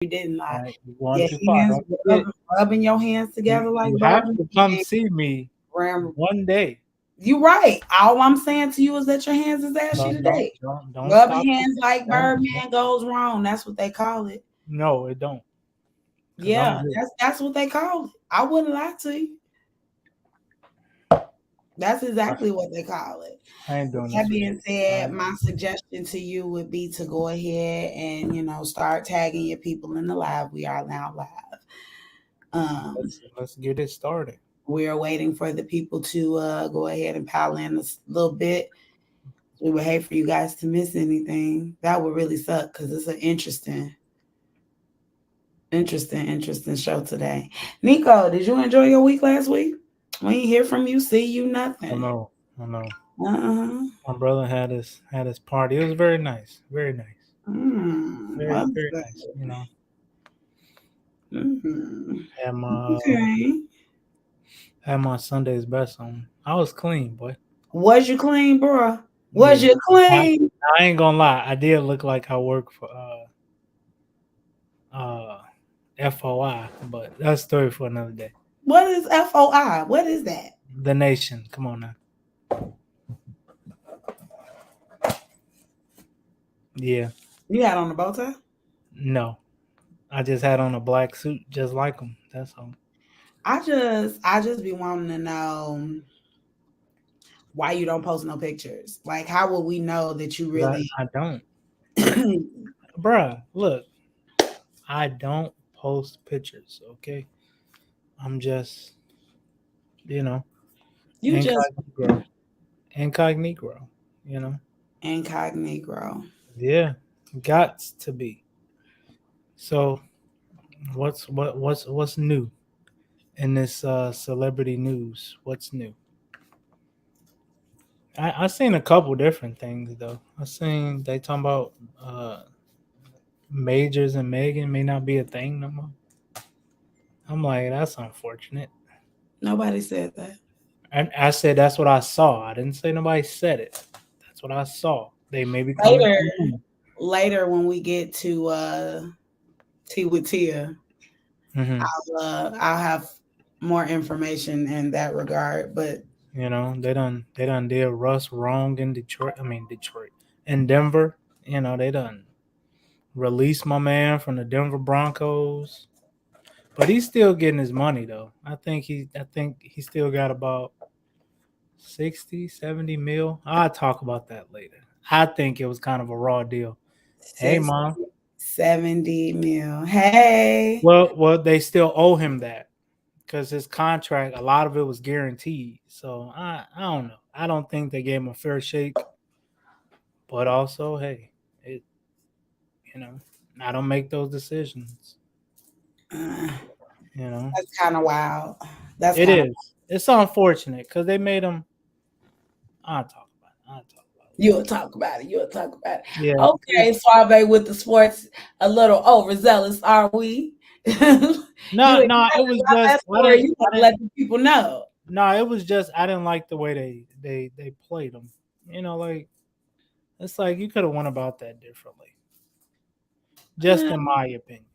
you didn't lie. You're going Your too far. hands Don't forget, rubbing your hands together like you have Birdman. to come see me Ram- one day. You right. All I'm saying to you is that your hands is ashy today. Don't Rubbing stop. hands like Don't, Birdman goes wrong. That's what they call it. no, it don't. Cause I'm Yeah, good. that's what they call it. I wouldn't lie to you. That's exactly what they call it. I ain't With doing that this with being you. said, my suggestion to you would be to go ahead and start tagging your people in the live. We are now live. Let's get it started. We're waiting for the people to go ahead and pile in a little bit. We would hate for you guys to miss anything. That would really suck because it's an interesting show today. Nico, did you enjoy your week last week? We ain't hear from you, see you, I nothing. know. I know. Uh-huh. My brother had his party. It was very nice. Very nice. Very What's very that? nice. Mm-hmm. Had my Okay. had my Sunday's best on. I was clean, boy. Was you clean, bro? Was Yeah. you I, clean? I ain't gonna lie. I did look like I work for FOI, but that's a story for another day. What is FOI? What is that? The Nation. Come on now. Yeah. You had on a bow tie? No. I just had on a black suit just like them. That's all. I just be wanting to know why you don't post no pictures. Like, how will we know that you 'Cause really? I don't. Bruh, look. I don't post pictures, okay? I'm just, you know, You just incognito. Incognito, you know? incognito. Yeah. Got to be. So what's new in this celebrity news? What's new? I seen a couple different things though. I seen they talking about Majors and Megan may not be a thing no more. I'm like, that's unfortunate. Nobody said that. And I said that's what I saw. I didn't say nobody said it. That's what I saw. They may be coming Later, to me. later when we get to Tea with Tia, Hmm. I'll have more information in that regard. But They done did Russ wrong in Detroit. I mean Detroit. In Denver. They done released my man from the Denver Broncos. But he's still getting his money though. I think he still got about 60, 70 mil. I'll talk about that later. I think it was kind of a raw deal. Hey, 60, mom. 70 mil. Hey. Well, they still owe him that because his contract, a lot of it was guaranteed. So I don't know. I don't think they gave him a fair shake. But also, hey, it you know, I don't make those decisions. Uh, You know, that's kind of wild. That's it kind of is. It's unfortunate because they made him. I'll talk about it. I'll talk about it You'll talk about it. You'll talk about it. later. Yeah. Okay, Suave with the sports. A little overzealous, are we? You No, excited no, it was about just that story? You want to let the people know. no, it was just I didn't like the way they played them. Like it's like you could have went about that differently. Just Uh, in my opinion.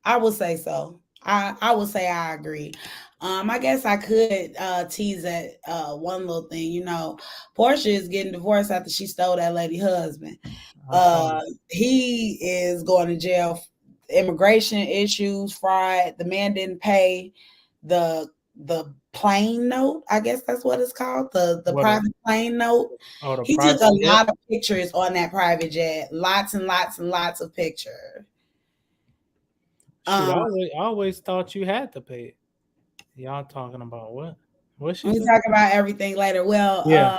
I will say so. I will say I agree. I guess I could tease at one little thing. Portia is getting divorced after she stole that lady husband. I saw Uh, he is going to jail. Immigration issues, fraud. The man didn't pay the the plane note. I guess that's what it's called. The what a private plane note. oh the He took private a jet. lot of pictures on that private jet. Lots and lots and lots of pictures. Shoot, Um, I always thought you had to pay it. Y'all talking about what? What she we said? talk about everything later. Well, Yeah,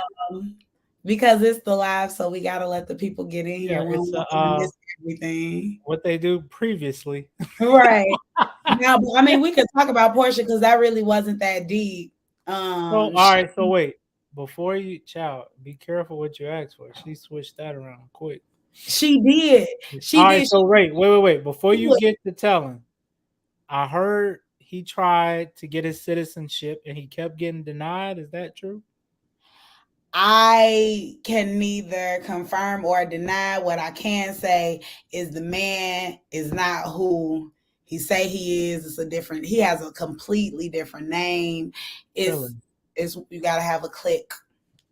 because it's the live, so we gotta let the people get in yeah. here. We don't It's want them to miss everything. what they do previously. Right. Now, I mean, we could talk about Portia because that really wasn't that deep. So all She right, so wait. Before you child, be careful what you ask for. She switched that around quick. she did. She All right, did. so wait. Before She you was, get to telling, I heard he tried to get his citizenship and he kept getting denied. Is that true? I can neither confirm or deny. What I can say is the man is not who he say he is. It's a different. He has a completely different name. Really? It's you got to have a click,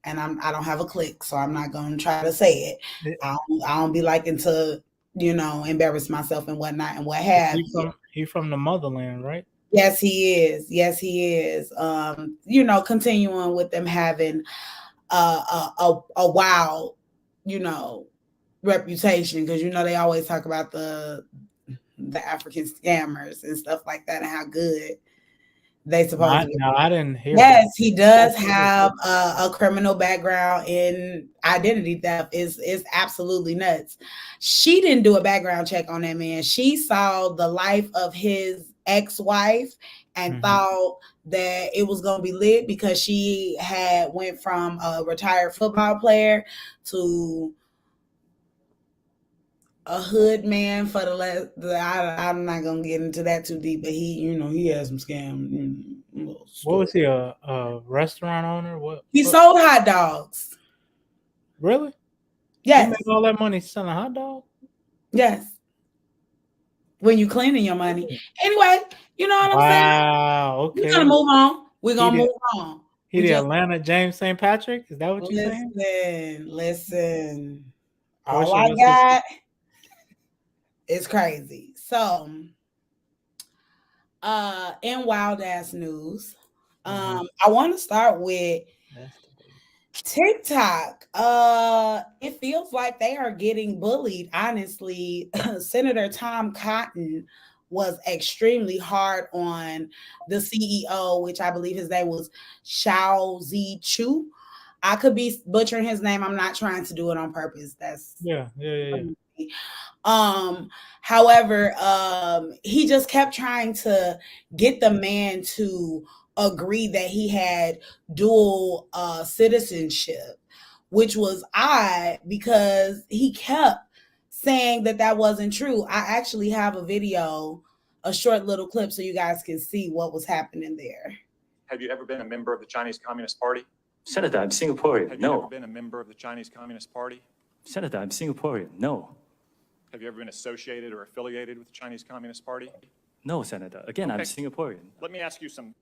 and I don't have a click, so I'm not gonna try to say it. It- I don't be liking to embarrass myself and whatnot and what have you. he from the motherland, right? Yes, he is. Yes, he is. Continuing with them having a wild, reputation because they always talk about the African scammers and stuff like that and how good they supposedly. No, I didn't hear that. Yes, he does have a criminal background in identity theft. Is absolutely nuts. She didn't do a background check on that man. She saw the life of his ex-wife and thought that it was going to be lit because she had went from a retired football player to a hood man for I'm not gonna get into that too deep, but he has some scam. What was he, a restaurant owner? He sold hot dogs. Really? Yes. He made all that money selling hot dogs? Yes. When you cleaning your money. Anyway, you know what I'm saying? Wow, okay. We're gonna move on. We're gonna move on. He the Atlanta James St. Patrick? Is that what you're saying? Listen. All I got is crazy. So in wild ass news, I want to start with TikTok. It feels like they are getting bullied. Honestly, Senator Tom Cotton was extremely hard on the CEO, which I believe his name was Shao Zi Chu. I could be butchering his name. I'm not trying to do it on purpose. That's yeah. However, he just kept trying to get the man to agree that he had dual citizenship, which was odd because he kept saying that wasn't true. I actually have a video, a short little clip, so you guys can see what was happening there. Have you ever been a member of the Chinese Communist Party? Senator, I'm Singaporean. Have you ever been a member of the Chinese Communist Party? Senator, I'm Singaporean. No. Have you ever been associated or affiliated with the Chinese Communist Party? No, Senator. Again, okay. I'm Singaporean. Let me ask you some.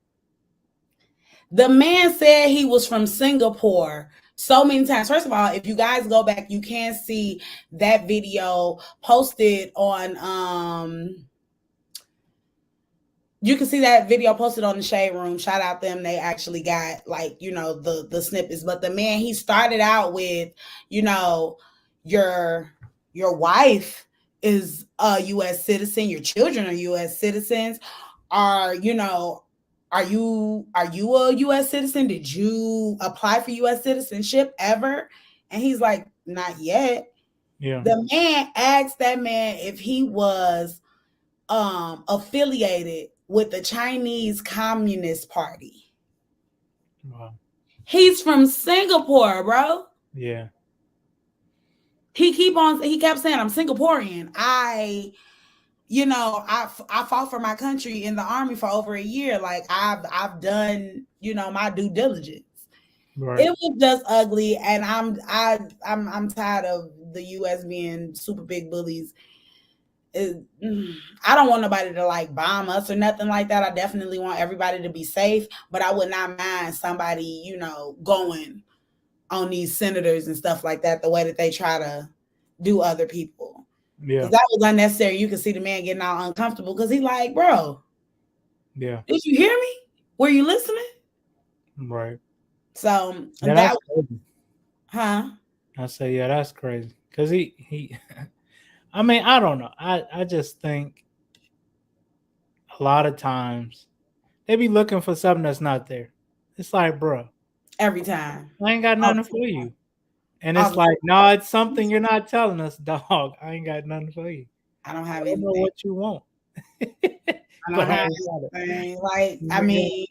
The man said he was from Singapore so many times. First of all, if you guys go back, you can see that video posted on you can see that video posted on the Shade Room. Shout out them. They actually got the snippets. But the man, he started out with, your wife is a U.S. citizen. Your children are U.S. citizens. Are you a U.S. citizen? Did you apply for U.S. citizenship ever? And he's like, not yet. Yeah. The man asked that man if he was affiliated with the Chinese Communist Party. Wow. He's from Singapore, bro. Yeah. He kept saying, I'm Singaporean. I fought for my country in the army for over a year. Like I've done, my due diligence. Right. It was just ugly, and I'm tired of the US being super big bullies. I don't want nobody to bomb us or nothing like that. I definitely want everybody to be safe, but I would not mind somebody, going on these senators and stuff like that, the way that they try to do other people. Yeah. That was unnecessary. You can see the man getting all uncomfortable because he's like, bro. Yeah. Did you hear me? Were you listening? Right. So that's crazy. Huh? I say, yeah, that's crazy. Because he I mean, I don't know. I just think a lot of times they be looking for something that's not there. It's like, bro. Every time. I ain't got nothing for you. And it's like, no, it's something you're not telling us, dog. I ain't got nothing for you. I don't have anything. I don't know what you want. I don't have anything. I mean,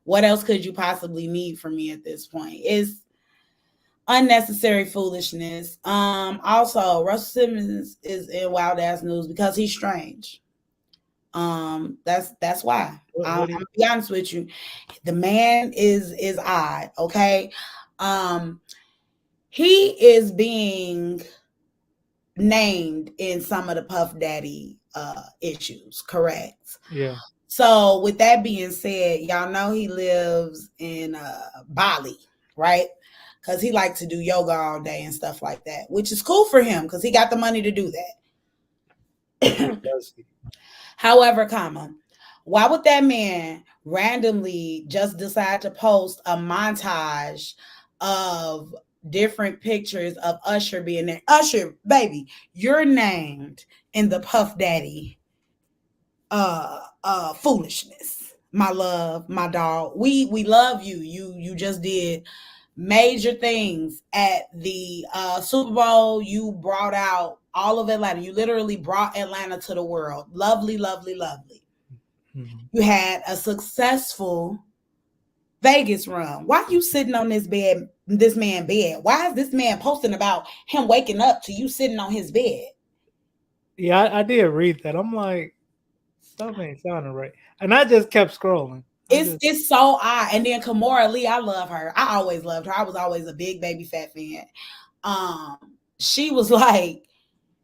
what else could you possibly need from me at this point? It's unnecessary foolishness. Also, Russell Simmons is in wild ass news because he's strange. That's why. I'm gonna be honest with you. The man is odd. Okay. He is being named in some of the Puff Daddy issues, correct? Yeah. So with that being said, y'all know he lives in Bali, right? Because he likes to do yoga all day and stuff like that, which is cool for him because he got the money to do that. Does he? However, why would that man randomly just decide to post a montage of different pictures of Usher being there? Usher, baby, you're named in the Puff Daddy foolishness. My love, my dog. We love you. You just did major things at the Super Bowl. You brought out all of Atlanta. You literally brought Atlanta to the world. Lovely, lovely, lovely. Mhm. You had a successful Vegas run. Why are you sitting on this man bed? Why is this man posting about him waking up to you sitting on his bed? Yeah, I did read that. I'm like, something ain't sounding right. And I just kept scrolling. It's so odd. And then Kimora Lee, I love her. I always loved her. I was always a big Baby Fat fan. She was like,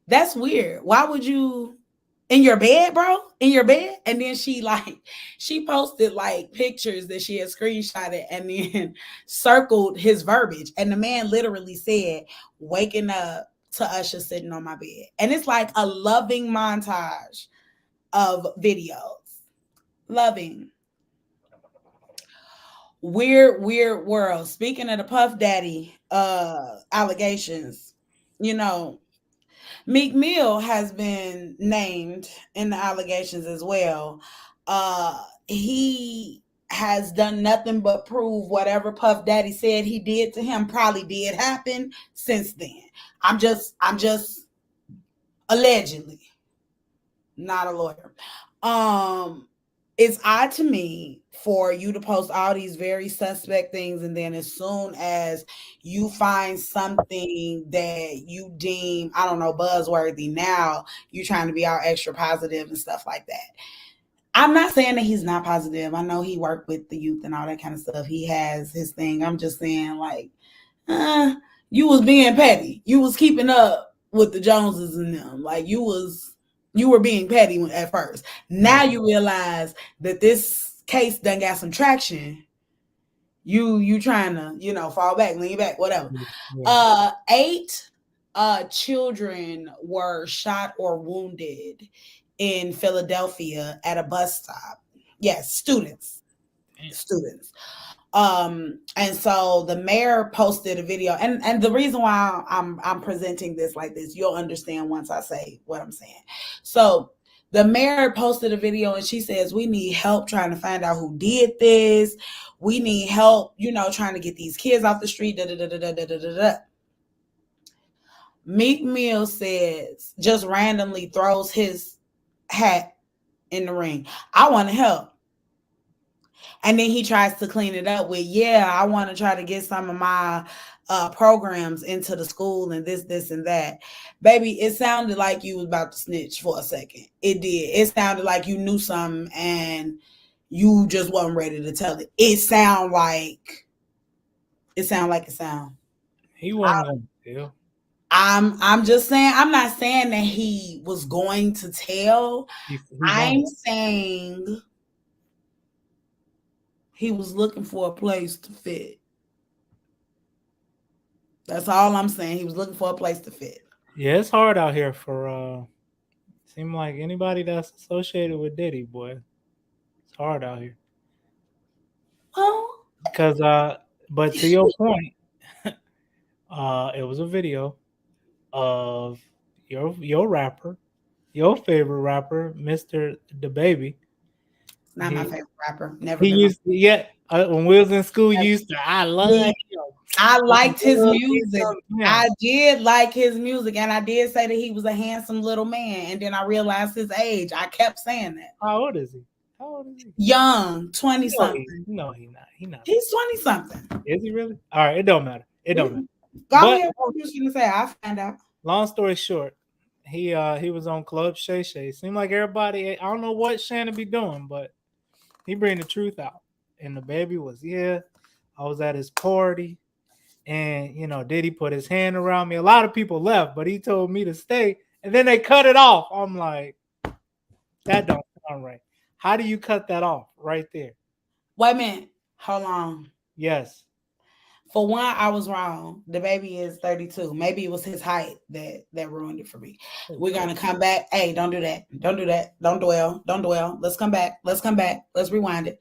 that's weird. Why would you in your bed, bro? In your bed? And then she posted like pictures that she had screenshotted and then circled his verbiage. And the man literally said, waking up to Usher sitting on my bed. And it's like a loving montage of videos. Loving. Weird world. Speaking of the Puff Daddy allegations, you know, Meek Mill has been named in the allegations as well. He has done nothing but prove whatever Puff Daddy said he did to him probably did happen since then. I'm just allegedly, not a lawyer. It's odd to me for you to post all these very suspect things, and then as soon as you find something that you deem, I don't know, buzzworthy, now you're trying to be all extra positive and stuff like that. I'm not saying that he's not positive. I know he worked with the youth and all that kind of stuff. He has his thing. I'm just saying, like, you was being petty. You was keeping up with the Joneses and them. Like, you were being petty at first. Now you realize that this case done got some traction. You trying to, fall back, lean back, whatever. Yeah. 8 children were shot or wounded in Philadelphia at a bus stop. Yes, students. And so the mayor posted a video, and the reason why I'm presenting this like this, you'll understand once I say what I'm saying. So the mayor posted a video and she says, we need help trying to find out who did this. We need help, trying to get these kids off the street. Meek Mill says, just randomly throws his hat in the ring. I want to help. And then he tries to clean it up with, I want to try to get some of my programs into the school and this, and that. Baby, it sounded like you was about to snitch for a second. It did. It sounded like you knew something and you just wasn't ready to tell it. It sound like it sound. He wasn't going to tell. I'm just saying, I'm not saying that he was going to tell. I'm saying he was looking for a place to fit. That's all I'm saying. He was looking for a place to fit. Yeah, it's hard out here for seem like anybody that's associated with Diddy, boy. It's hard out here. Oh. Because but to your point, it was a video of your rapper, your favorite rapper, Mr. DaBaby. Not my favorite rapper. Never. He used to, when we was in school, you used to, I liked his music. I did like his music, and I did say that he was a handsome little man. And then I realized his age. I kept saying that. How old is he? Young, 20 something. No, he's not. He's 20 something. Is he really? All right, it don't matter. Go ahead. What you gonna say? I'll find out. Long story short, he was on Club Shay Shay. Seemed like everybody, I don't know what Shannon be doing, but he bring the truth out. And DaBaby was, I was at his party. And Diddy put his hand around me. A lot of people left, but he told me to stay. And then they cut it off. I'm like, that don't sound right. How do you cut that off right there? Wait a minute. Hold on. Yes. For one, I was wrong. The baby is 32. Maybe it was his height that ruined it for me. We're gonna come back. Hey, don't do that. Don't do that. Don't dwell. Don't dwell. Let's come back. Let's come back. Let's rewind it.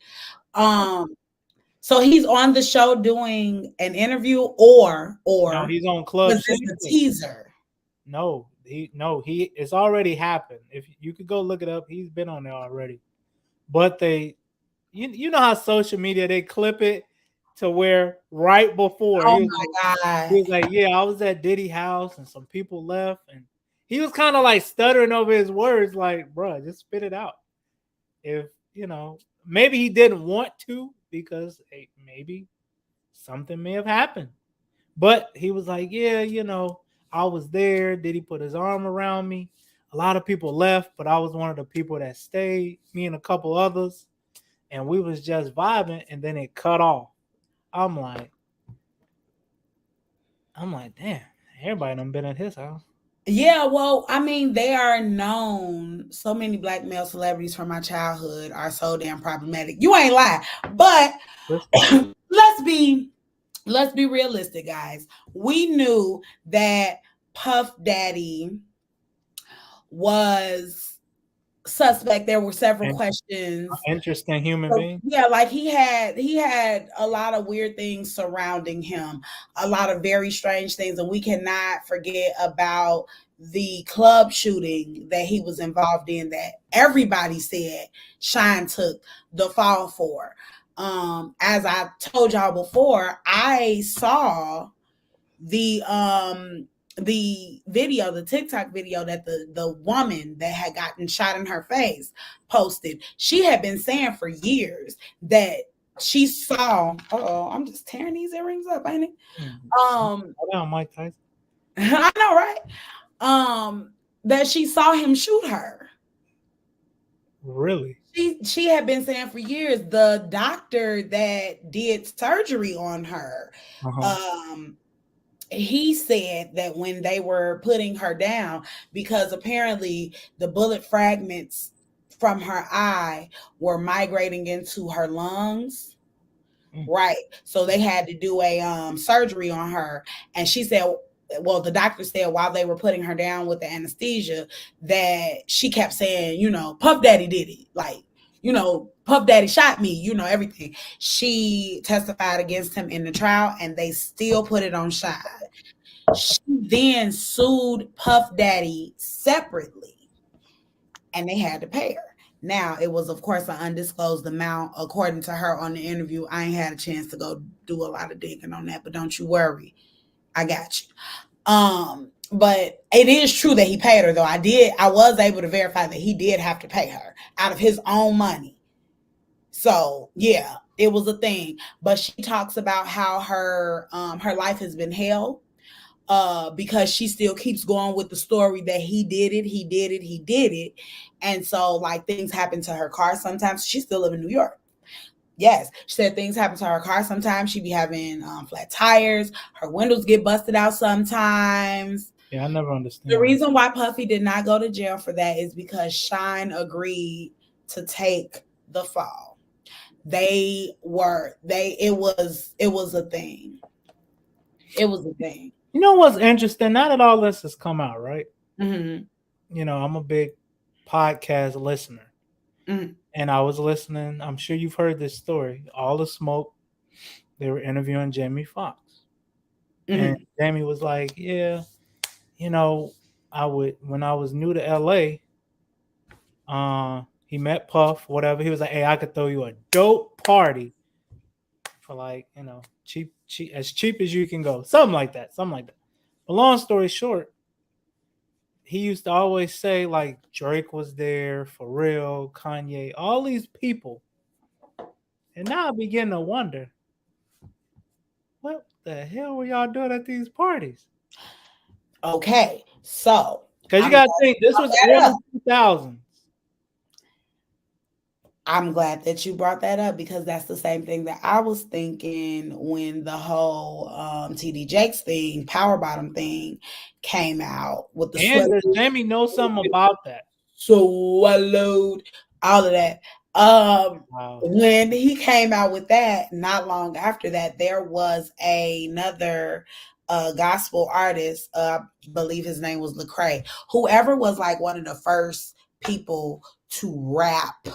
So he's on the show doing an interview, or No, he's on Club was this Shay a Shay. teaser? No, it's already happened. If you could go look it up, he's been on there already. But you know how social media, they clip it to where right before Oh he my was God. like, yeah, I was at Diddy house and some people left, and he was kind of like stuttering over his words, like, bro, just spit it out. If maybe he didn't want to because maybe something may have happened, but he was like, yeah, I was there. Diddy put his arm around me. A lot of people left, but I was one of the people that stayed, me and a couple others, and we was just vibing, and then it cut off. I'm like, damn, everybody done been at his house. Yeah, well, I mean, they are known. So many black male celebrities from my childhood are so damn problematic. You ain't lying, but let's be realistic, guys. We knew that Puff Daddy was suspect. There were several questions. Interesting human being. Yeah, like he had a lot of weird things surrounding him, a lot of very strange things, and we cannot forget about the club shooting that he was involved in that everybody said Shine took the fall for. As I told y'all before, I saw the video, the TikTok video that the woman that had gotten shot in her face posted. She had been saying for years that she saw. I'm just tearing these earrings up, ain't it? Hold on, Mike Tyson. I know, right? That she saw him shoot her. Really? She had been saying for years. The doctor that did surgery on her, he said that when they were putting her down, because apparently the bullet fragments from her eye were migrating into her lungs. Right. So they had to do a surgery on her. And she said, well, the doctor said while they were putting her down with the anesthesia that she kept saying, Puff Daddy did it. Like, Puff Daddy shot me, everything. She testified against him in the trial and they still put it on Shine. She then sued Puff Daddy separately and they had to pay her. Now, it was, of course, an undisclosed amount, according to her on the interview. I ain't had a chance to go do a lot of digging on that, but don't you worry. I got you. But it is true that he paid her, though. I was able to verify that he did have to pay her out of his own money. So, yeah, it was a thing. But she talks about how her life has been hell. Because she still keeps going with the story that he did it. And so like things happen to her car sometimes. She still live in New York. Yes, she said things happen to her car sometimes. She be having flat tires. Her windows get busted out sometimes. Yeah, I never understand. The reason why Puffy did not go to jail for that is because Shine agreed to take the fall. It was a thing. It was a thing. You know what's interesting? Now that all this has come out, right? Mm-hmm. I'm a big podcast listener. Mm-hmm. And I was listening. I'm sure you've heard this story. All the Smoke, they were interviewing Jamie Foxx. Mm-hmm. And Jamie was like, yeah, when I was new to LA, he met Puff, whatever. He was like, hey, I could throw you a dope party for like, cheap, as cheap as you can go. Something like that. But long story short, he used to always say like Drake was there, Pharrell, Kanye, all these people. And now I begin to wonder, what the hell were y'all doing at these parties? Okay, so because you gotta think this was early 2000s. I'm glad that you brought that up because that's the same thing that I was thinking when the whole TD Jakes thing, Power Bottom thing came out with the And sweat. does Jamie know something about that? Swallowed, all of that. Wow. When he came out with that, not long after that, there was another gospel artist, I believe his name was Lecrae. Whoever was like one of the first people to rap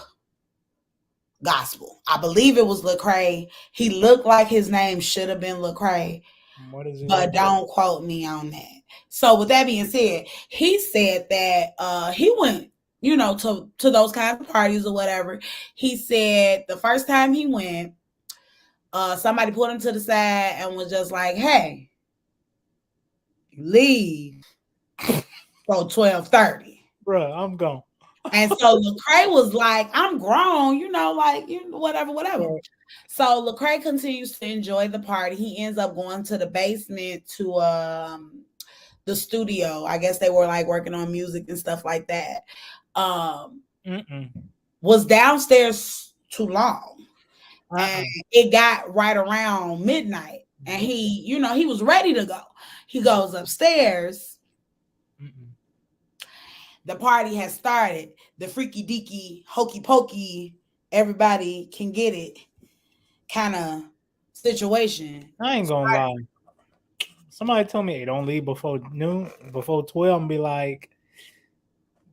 gospel. I believe it was Lecrae. He looked like his name should have been Lecrae, What is it? but don't quote me on that. So with that being said, he said that he went, you know, to those kinds of parties or whatever. He said the first time he went, somebody pulled him to the side and was just like, "Hey, you leave for 12:30." Bruh, I'm gone. And so Lecrae was like, "I'm grown, you know, like whatever." Right. So Lecrae continues to enjoy the party. He ends up going to the basement to the studio. I guess they were like working on music and stuff like that. Was downstairs too long. And it got right around midnight. And he, you know, he was ready to go. He goes upstairs. The party has started. The freaky deaky, hokey pokey, everybody can get it kind of situation. I ain't gonna lie. Somebody told me, hey, don't leave before noon, before 12, and be like,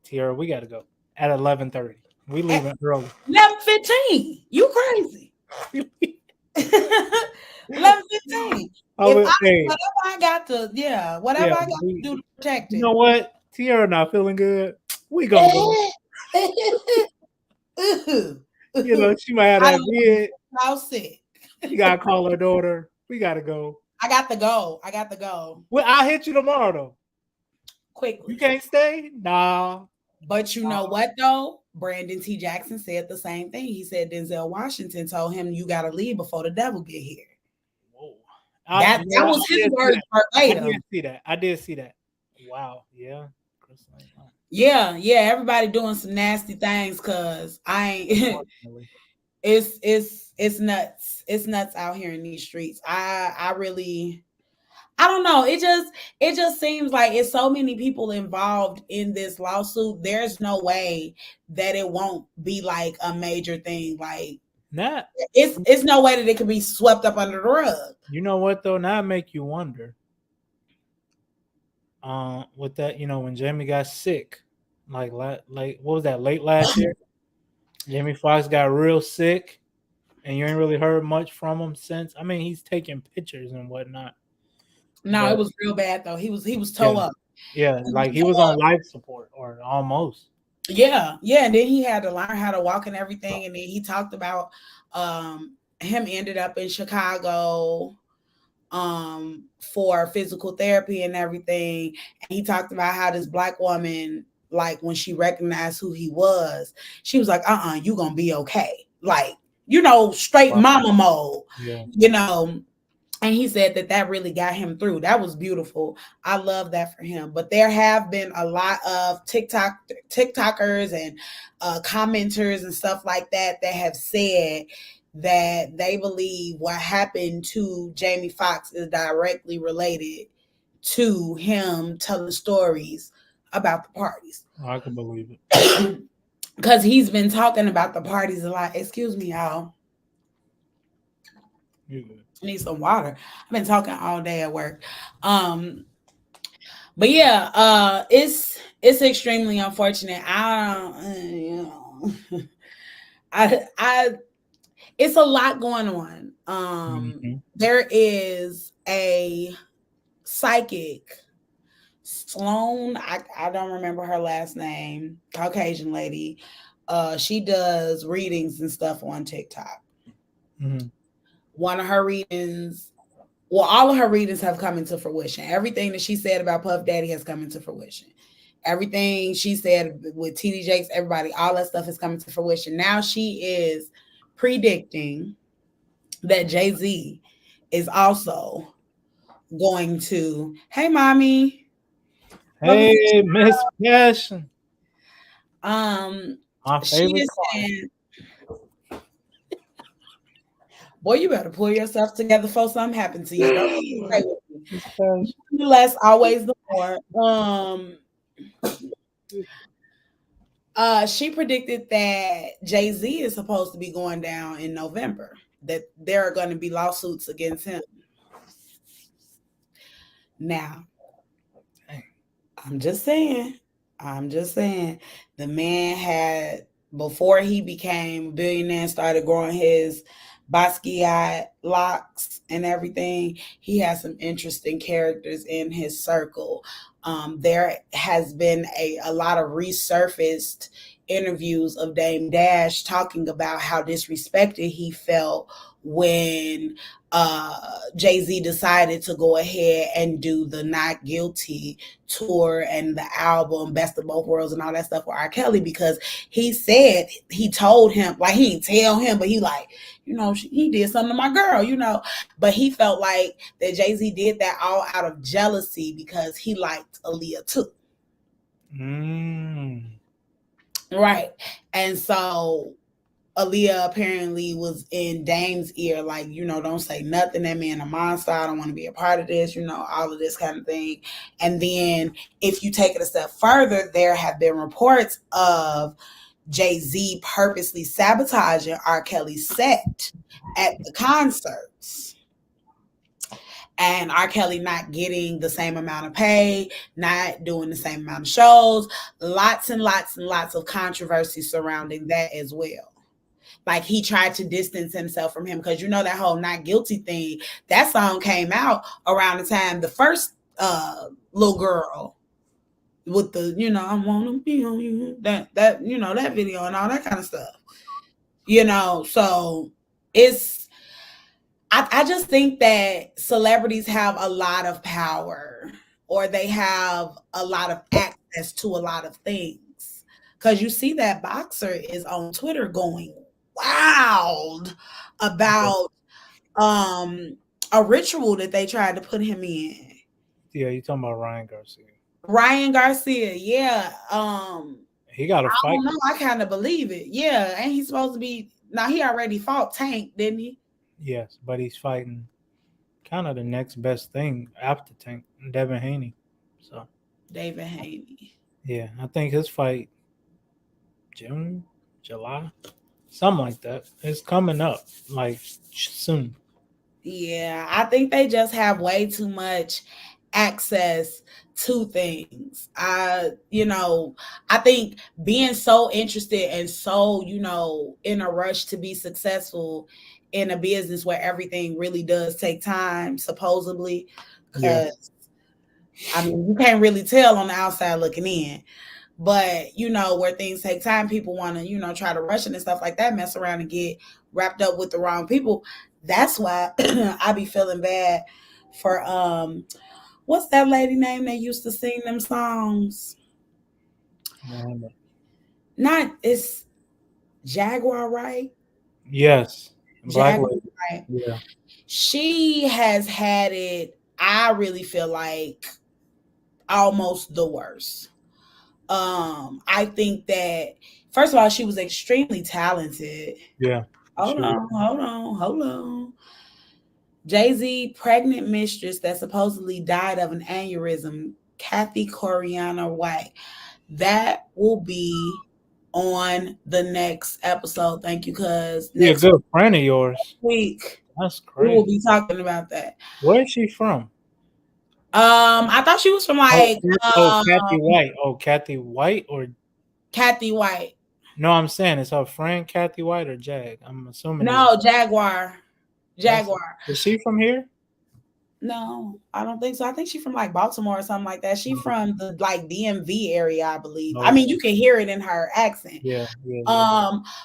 Tiara, we gotta go at 11:30. We leaving early. 11:15. You crazy. 11:15. Whatever I got to do to protect it. You know what? Tiara not feeling good. We gonna go. You know, she might have that bid. How sick. You gotta call her daughter. We gotta go. I got to go. Well, I'll hit you tomorrow though. Quickly. You can't stay? Nah. But you know what though? Brandon T. Jackson said the same thing. He said Denzel Washington told him you gotta leave before the devil get here. Whoa. That was his words verbatim. I did see that. Wow. Yeah. Yeah. Everybody doing some nasty things because I ain't it's nuts. It's nuts out here in these streets. I don't know. It just seems like it's so many people involved in this lawsuit. There's no way that it won't be like a major thing. Like it's no way that it could be swept up under the rug. You know what though? Now it make you wonder. With that, you know, when Jamie got sick, like what was that, late last year? Jamie Foxx got real sick, and you ain't really heard much from him since. I mean, he's taking pictures and whatnot. No, it was real bad though. He was toe up. Yeah, like he was on life support or almost. Yeah, and then he had to learn how to walk and everything, and then he talked about him ended up in Chicago for physical therapy and everything. And he talked about how this Black woman, like when she recognized who he was, she was like, you gonna be okay. Like, you know, straight mama mode. Yeah. You know. And he said that really got him through. That was beautiful. I love that for him. But there have been a lot of TikTokers and commenters and stuff like that have said that they believe what happened to Jamie Foxx is directly related to him telling stories about the parties. I can believe it. Because he's been talking about the parties a lot. Excuse me, y'all. I need some water. I've been talking all day at work. But yeah, it's extremely unfortunate. It's a lot going on. There is a psychic, Sloan, I don't remember her last name, Caucasian lady. She does readings and stuff on TikTok. One of her readings, all of her readings have come into fruition. Everything that she said about Puff Daddy has come into fruition. Everything she said with TD Jakes, everybody, all that stuff is coming to fruition. Now she is predicting that Jay-Z is also going to, hey, mommy. Hey, Miss Passion. My favorite. Boy, you better pull yourself together before something happens to you. Don't play with me. It's crazy. Less, always the more. She predicted that Jay-Z is supposed to be going down in November, that there are going to be lawsuits against him. Now, I'm just saying, the man had, before he became a billionaire and started growing his Basquiat locks and everything, he has some interesting characters in his circle. There has been a lot of resurfaced interviews of Dame Dash talking about how disrespected he felt when Jay-Z decided to go ahead and do the Not Guilty tour and the album Best of Both Worlds and all that stuff with R. Kelly, because he said, he told him, like, he didn't tell him, but he like, you know, he did something to my girl, you know, but he felt like that Jay-Z did that all out of jealousy because he liked Aaliyah too. Right. And so Aaliyah apparently was in Dame's ear, like, you know, don't say nothing, that man a monster, I don't want to be a part of this, you know, all of this kind of thing. And then if you take it a step further, there have been reports of Jay-Z purposely sabotaging R. Kelly's set at the concerts. And R. Kelly not getting the same amount of pay, not doing the same amount of shows, lots and lots and lots of controversy surrounding that as well. Like, he tried to distance himself from him because, you know, that whole Not Guilty thing, that song came out around the time the first little girl with the, you know, I want to be on you, that, you know, that video and all that kind of stuff, you know. So it's, I just think that celebrities have a lot of power, or they have a lot of access to a lot of things, because you see that boxer is on Twitter going wild about a ritual that they tried to put him in. Yeah, you talking about Ryan Garcia. Ryan Garcia, yeah. He got a fight. I don't know, I kind of believe it. Yeah, ain't he supposed to be? Now, he already fought Tank, didn't he? Yes, but he's fighting kind of the next best thing after Tank, Devin Haney. So David Haney. Yeah, I think his fight June, July, something like that. It's coming up like soon. Yeah, I think they just have way too much access to things. You know, I think being so interested and so, you know, in a rush to be successful in a business where everything really does take time, supposedly, because I mean, you can't really tell on the outside looking in. But, you know, where things take time, people want to, you know, try to rush it and stuff like that, mess around and get wrapped up with the wrong people. That's why I be feeling bad for what's that lady name that used to sing them songs? Not, it's Jaguar, right? Yes. Black Lady, right? Yeah. She has had it, I really feel like, almost the worst. I think that, first of all, she was extremely talented. Yeah. Hold on. Jay-Z pregnant mistress that supposedly died of an aneurysm, Kathy Coriana White. That will be on the next episode. Thank you, cuz. Yeah, good friend of yours. Week. That's crazy. We will be talking about that. Where is she from? I thought she was from like Kathy White. Oh, Kathy White or Kathy White. No, I'm saying it's her friend Kathy White or Jag. I'm assuming. No, Jaguar. Is she from here? No, I don't think so. I think she's from like Baltimore or something like that. She's from the like DMV area, I believe. Okay. I mean, you can hear it in her accent. Yeah.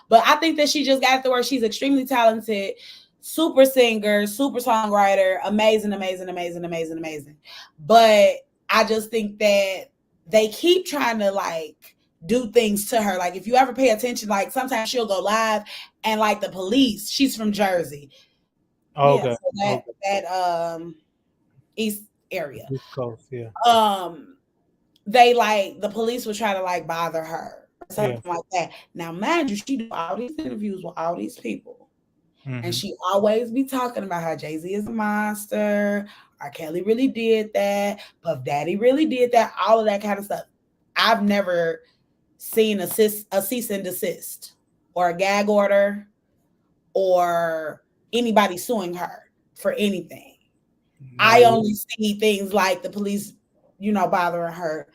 But I think that she just got to where she's extremely talented, super singer, super songwriter, amazing. But I just think that they keep trying to like do things to her. Like, if you ever pay attention, like sometimes she'll go live and like the police, she's from Jersey. Oh, okay. Yeah, so that East area. East Coast, yeah. They like, the police would try to like bother her or something like that. Now, mind you, she do all these interviews with all these people. And she always be talking about how Jay-Z is a monster, R. Kelly really did that, Puff Daddy really did that, all of that kind of stuff. I've never seen a cease and desist or a gag order or anybody suing her for anything. No. I only see things like the police, bothering her,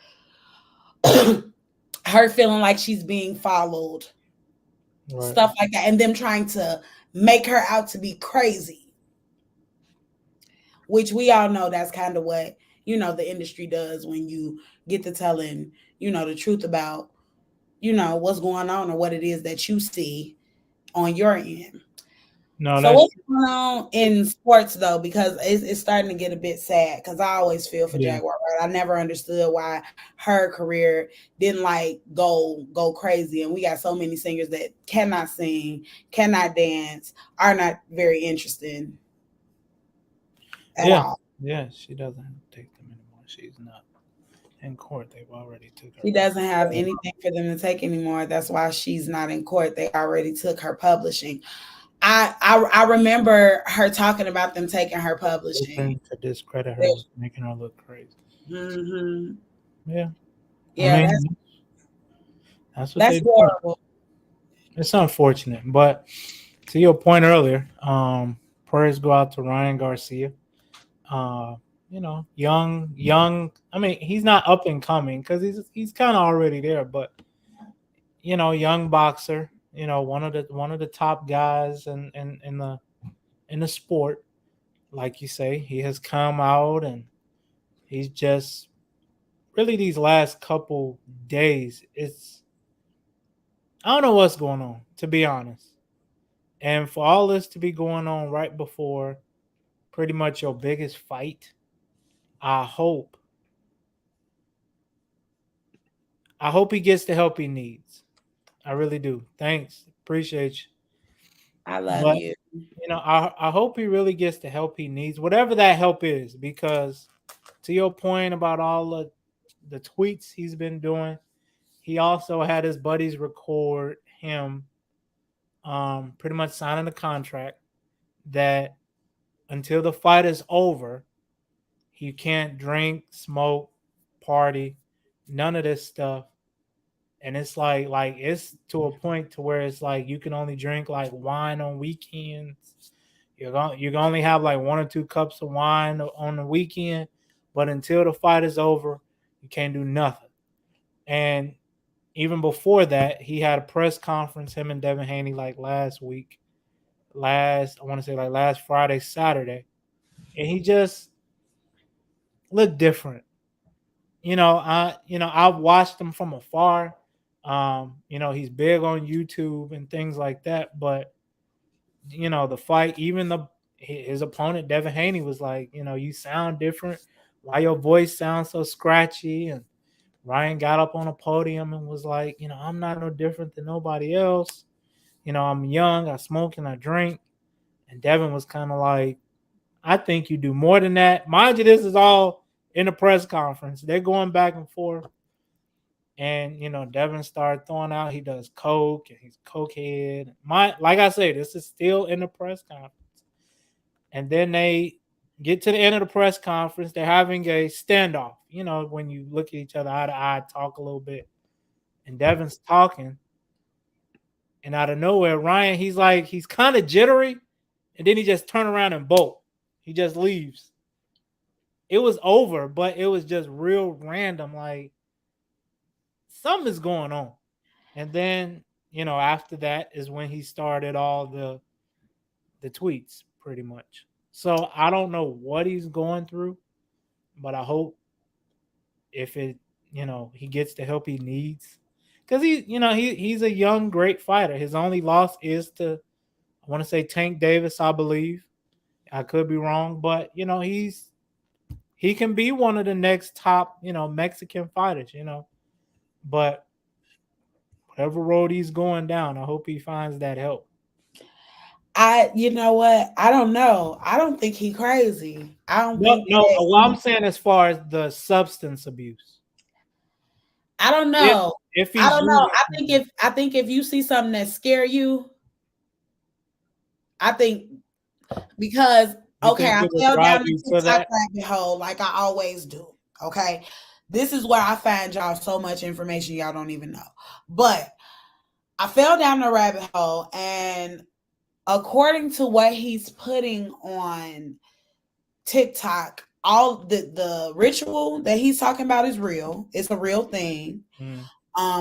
her feeling like she's being followed, stuff like that, and them trying to make her out to be crazy, which we all know that's kind of what, the industry does when you get to telling, the truth about, what's going on or what it is that you see on your end. No, so what's going on in sports though? Because it's starting to get a bit sad because I always feel for Jaguar. Right? I never understood why her career didn't go crazy, and we got so many singers that cannot sing, cannot dance, are not very interesting at all. Yeah, she doesn't take them anymore. She's not in court. They've already took her. She doesn't have anything for them to take anymore. That's why she's not in court. They already took her publishing. I remember her talking about them taking her publishing to discredit her, making her look crazy. Mm-hmm. Yeah, that's what that's horrible. It's unfortunate, but to your point earlier, prayers go out to Ryan Garcia. Young. I mean, he's not up and coming because he's kind of already there, but young boxer. One of the top guys in the sport, like you say, he has come out and he's just really these last couple days. I don't know what's going on, to be honest, and for all this to be going on right before pretty much your biggest fight, I hope he gets the help he needs. I really do. Thanks. Appreciate you. I love you. I hope he really gets the help he needs, whatever that help is, because to your point about all the tweets he's been doing, he also had his buddies record him pretty much signing a contract that until the fight is over, he can't drink, smoke, party, none of this stuff. And it's like it's to a point to where it's like you can only drink like wine on weekends. You can only have like 1 or 2 cups of wine on the weekend, but until the fight is over, you can't do nothing. And even before that, he had a press conference, him and Devin Haney, like last Friday, Saturday, and he just looked different. I've watched him from afar. He's big on YouTube and things like that. But, the fight, even his opponent, Devin Haney, was like, you sound different. Why your voice sounds so scratchy? And Ryan got up on a podium and was like, I'm not no different than nobody else. I'm young, I smoke and I drink. And Devin was kind of like, I think you do more than that. Mind you, this is all in a press conference. They're going back and forth. And, Devin started throwing out he does coke and he's cokehead. Like I say, this is still in the press conference. And then they get to the end of the press conference. They're having a standoff. When you look at each other eye to eye, talk a little bit. And Devin's talking. And out of nowhere, Ryan, he's kind of jittery. And then he just turn around and bolt. He just leaves. It was over, but it was just real random. Like, something is going on. And then, after that is when he started all the tweets, pretty much. So I don't know what he's going through, but I hope if he gets the help he needs. Because he's a young, great fighter. His only loss is to, I want to say, Tank Davis, I believe. I could be wrong, but he can be one of the next top, Mexican fighters, But whatever road he's going down, I hope he finds that help. You know what? I don't know. I don't think he's crazy. I don't think. No. What I'm saying as far as the substance abuse. I don't know. I don't know. I think if you see something that scare you, I think because You okay, think I it would fell drive down you the to TikTok that? rabbit hole like I always do. Okay. This is where I find y'all so much information y'all don't even know. But I fell down the rabbit hole, and according to what he's putting on TikTok, all the ritual that he's talking about is real. It's a real thing. Mm.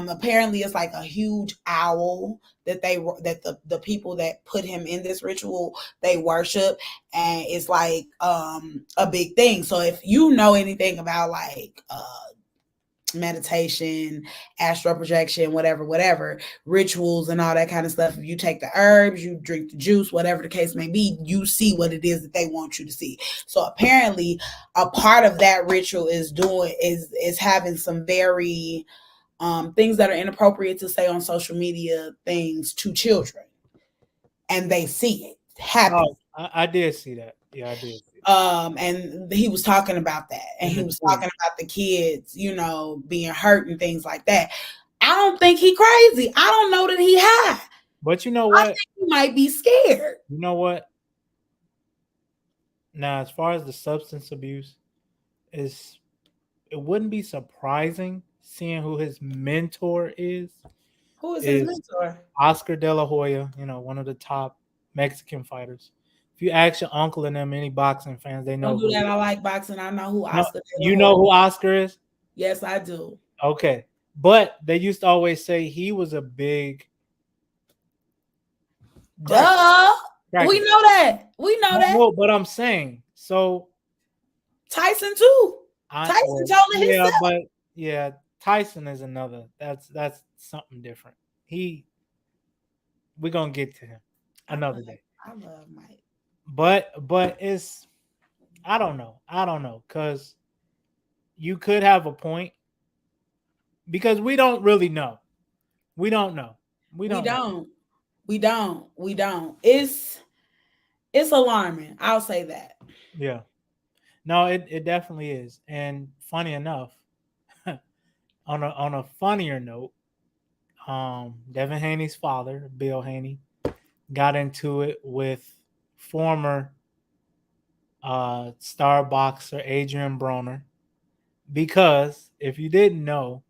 Apparently it's like a huge owl that the people that put him in this ritual, they worship, and it's like a big thing. So if you know anything about like meditation, astral projection, whatever, rituals and all that kind of stuff, if you take the herbs, you drink the juice, whatever the case may be, you see what it is that they want you to see. So apparently a part of that ritual is having some very things that are inappropriate to say on social media things to children, and they see it happen. Oh, I did see that. Yeah, I did. And he was talking about that, and he was talking about the kids, being hurt and things like that. I don't think he crazy. I don't know that he high. But you know I what? think he might be scared. You know what? Now, as far as the substance abuse, it wouldn't be surprising seeing who his mentor is. Who is his mentor? Oscar De La Hoya, one of the top Mexican fighters. If you ask your uncle and them, any boxing fans, they know. Don't do that. I like boxing. I know who Oscar. You know who Oscar is? Yes, I do. Okay, but they used to always say he was a big. Duh. We know that. We know that. No, but I'm saying so. Tyson too. Tyson told it himself. But Tyson is another. That's something different. We're gonna get to him another day. I love Mike. But it's I don't know because you could have a point because we don't really know. We don't know. We don't. It's alarming. I'll say that. Yeah. No, it definitely is. And funny enough, on a funnier note, Devin Haney's father, Bill Haney, got into it with former star boxer Adrian Broner because if you didn't know,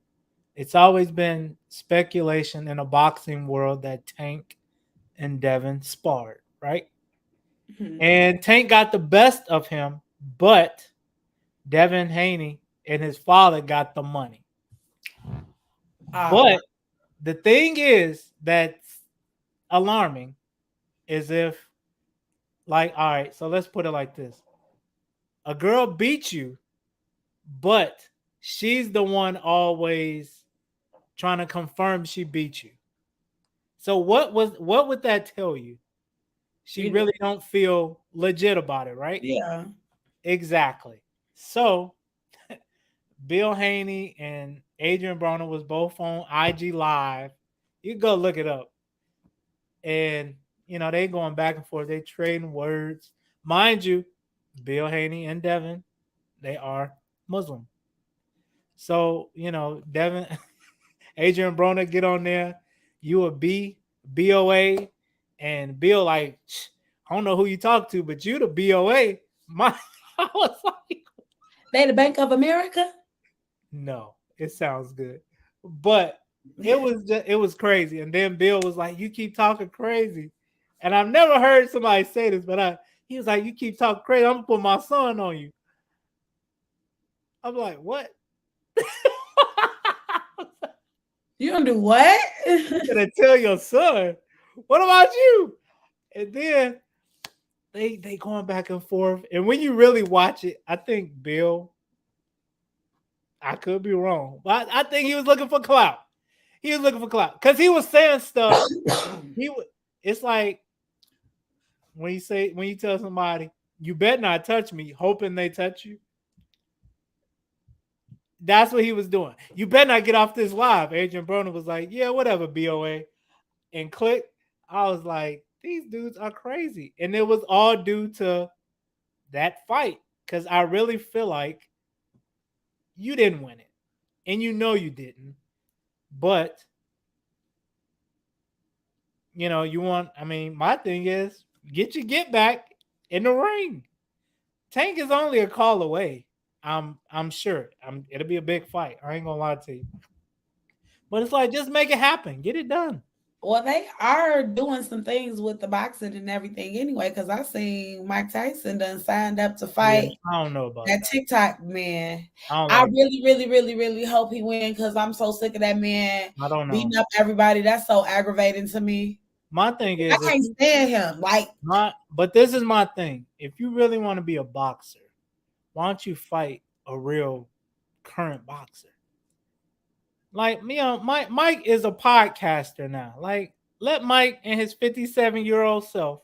it's always been speculation in a boxing world that Tank and Devin sparred, right? Mm-hmm. And Tank got the best of him, but Devin Haney and his father got the money. But the thing is that's alarming is if, like, all right, so let's put it like this. A girl beats you, but she's the one always trying to confirm she beat you. So what would that tell you? She really don't feel legit about it, right? Yeah. Exactly. So Bill Haney and Adrian Broner was both on IG Live. You can go look it up. And, they going back and forth. They trading words. Mind you, Bill Haney and Devin, they are Muslim. So, Devin, Adrian Broner get on there. You a BOA. And Bill like, I don't know who you talk to, but you the BOA. I was like, they the Bank of America? No, it sounds good. But it was crazy. And then Bill was like, you keep talking crazy. And I've never heard somebody say this, but he was like, you keep talking crazy. I'm gonna put my son on you. I'm like, what? You gonna do what? You're gonna tell your son. What about you? And then they going back and forth. And when you really watch it, I think Bill, I could be wrong, but I think he was looking for clout. He was looking for clout because he was saying stuff. It's like when you tell somebody, you better not touch me, hoping they touch you. That's what he was doing. You better not get off this live. Adrian Broner was like, yeah, whatever, BOA. And click. I was like, these dudes are crazy. And it was all due to that fight. Because I really feel like you didn't win it. And you didn't. But, my thing is, Get your get back in the ring. Tank is only a call away. I'm sure. It'll be a big fight. I ain't gonna lie to you. But it's like just make it happen. Get it done. Well, they are doing some things with the boxing and everything anyway, because I seen Mike Tyson done signed up to Yeah, fight I don't know about that that. TikTok man. I don't I like really, really, really, really hope he win because I'm so sick of that man I don't know. beating up everybody. That's so aggravating to me. My thing I is can't stand him. Like, but this is my thing. If you really want to be a boxer, why don't you fight a real current boxer? Like, Mike is a podcaster now. Like, let Mike and his 57-year-old self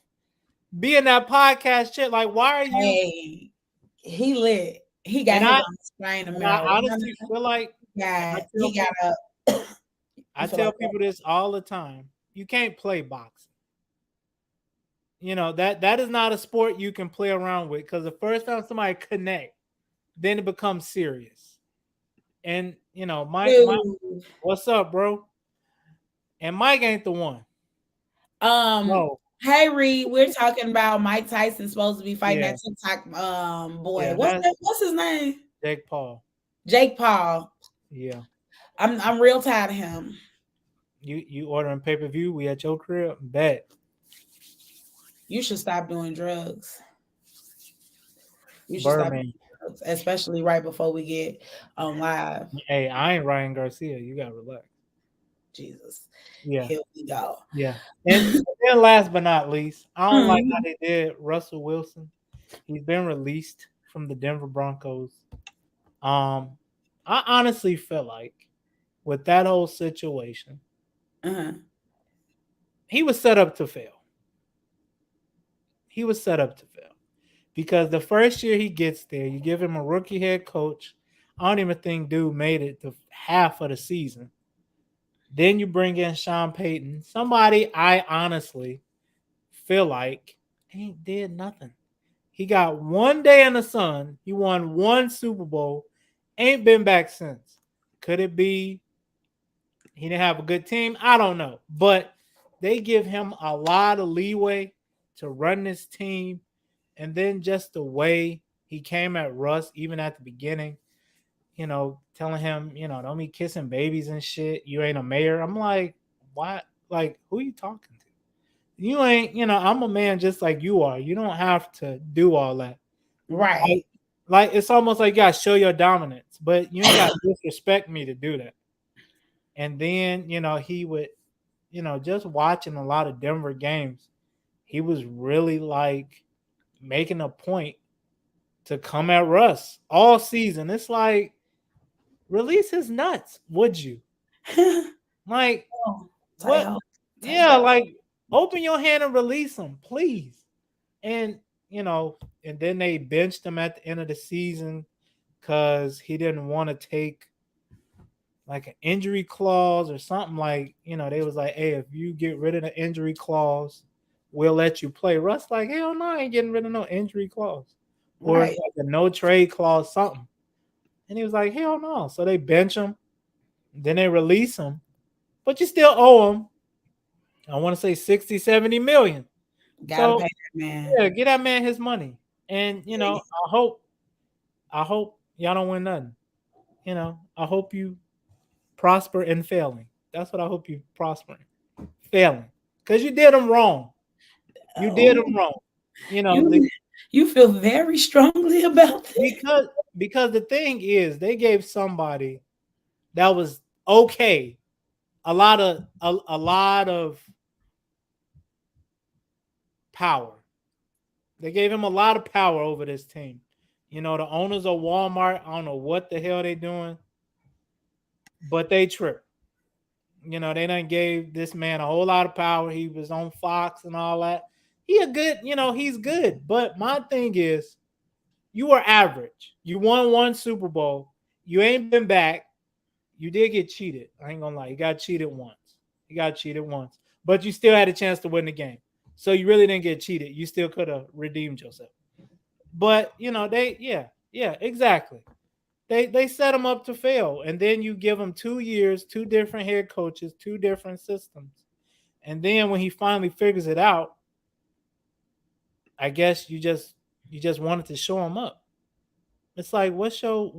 be in that podcast shit. Like, why are you? hey, he lit. He got And his I, own strain of and I marijuana. honestly feel like He got a. I tell people this all the time. You can't play boxing. You know, that is not a sport you can play around with because the first time somebody connect, then it becomes serious. And you know, Mike, what's up, bro? And Mike ain't the one. No. Hey Reed, we're talking about Mike Tyson supposed to be fighting Yeah. that TikTok boy. Yeah, What's his name? Jake Paul. Jake Paul. Yeah. I'm real tired of him. You ordering pay-per-view? We at your crib? Bet. You should stop doing drugs. You should Birdman. stop doing drugs, especially right before we get on live. Hey, I ain't Ryan Garcia. You gotta relax. Jesus. Yeah. Here we go. Yeah. And then last but not least, I don't like how they did Russell Wilson. He's been released from the Denver Broncos. I honestly feel like with that whole situation, he was set up to fail. He was set up to fail because the first year he gets there, you give him a rookie head coach. I don't even think dude made it to half of the season. Then you bring in Sean Payton, somebody I honestly feel like ain't did nothing. He got 1 day in the sun. He won 1 Super Bowl. Ain't been back since. Could it be he didn't have a good team? I don't know. But they give him a lot of leeway to run this team. And then just the way he came at Russ, even at the beginning, you know, telling him, you know, don't be kissing babies and shit. You ain't a mayor. I'm like, what? Like, who are you talking to? You ain't, you know, I'm a man just like you are. You don't have to do all that. Right. Like it's almost like you gotta show your dominance, but you ain't gotta disrespect me to do that. And then, you know, he would, you know, just watching a lot of Denver games, he was really like making a point to come at Russ all season. It's like, release his nuts, would you? Like, what? Yeah, like open your hand and release him, please. And you know, and then they benched him at the end of the season because he didn't want to take like an injury clause or something. Like, you know, they was like, hey, if you get rid of the injury clause, we'll let you play. Russ like, hell no, I ain't getting rid of no injury clause. Or like a no trade clause, something. And he was like, hell no. So they bench him, then they release him, but you still owe him, I want to say 60, 70 million. Gotta pay that man. Yeah, get that man his money. And you know, I hope y'all don't win nothing. You know, I hope you prosper in failing. That's what I hope you prospering. Failing. Because you did them wrong. You did them wrong. You know, you feel very strongly about this. Because the thing is, they gave somebody that was okay a lot of power. They gave him a lot of power over this team. You know, the owners of Walmart, I don't know what the hell they doing, but they tripped. You know, they done gave this man a whole lot of power. He was on Fox and all that. He's good. But my thing is, you were average. You won 1 Super Bowl. You ain't been back. You did get cheated. I ain't gonna lie. You got cheated once. But you still had a chance to win the game. So you really didn't get cheated. You still could have redeemed yourself. But, you know, exactly. They set him up to fail. And then you give him 2 years, 2 different head coaches, 2 different systems. And then when he finally figures it out, I guess you just wanted to show him up. It's like, what's your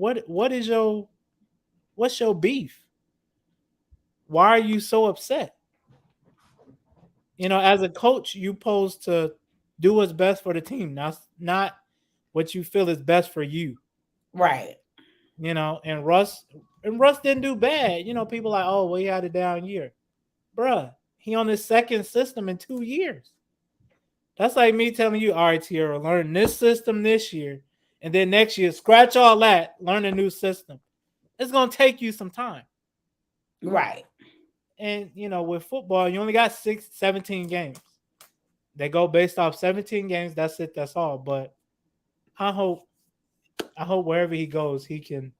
beef? Why are you so upset? As a coach, you supposed to do what's best for the team, not what you feel is best for you. Right. And Russ didn't do bad. People like, oh, well, he had a down year. Bruh, he on his second system in 2 years. That's like me telling you, all right, Tierra, learn this system this year, and then next year, scratch all that, learn a new system. It's going to take you some time. Right. And, with football, you only got 17 games. They go based off 17 games. That's it. That's all. But I hope wherever he goes, he can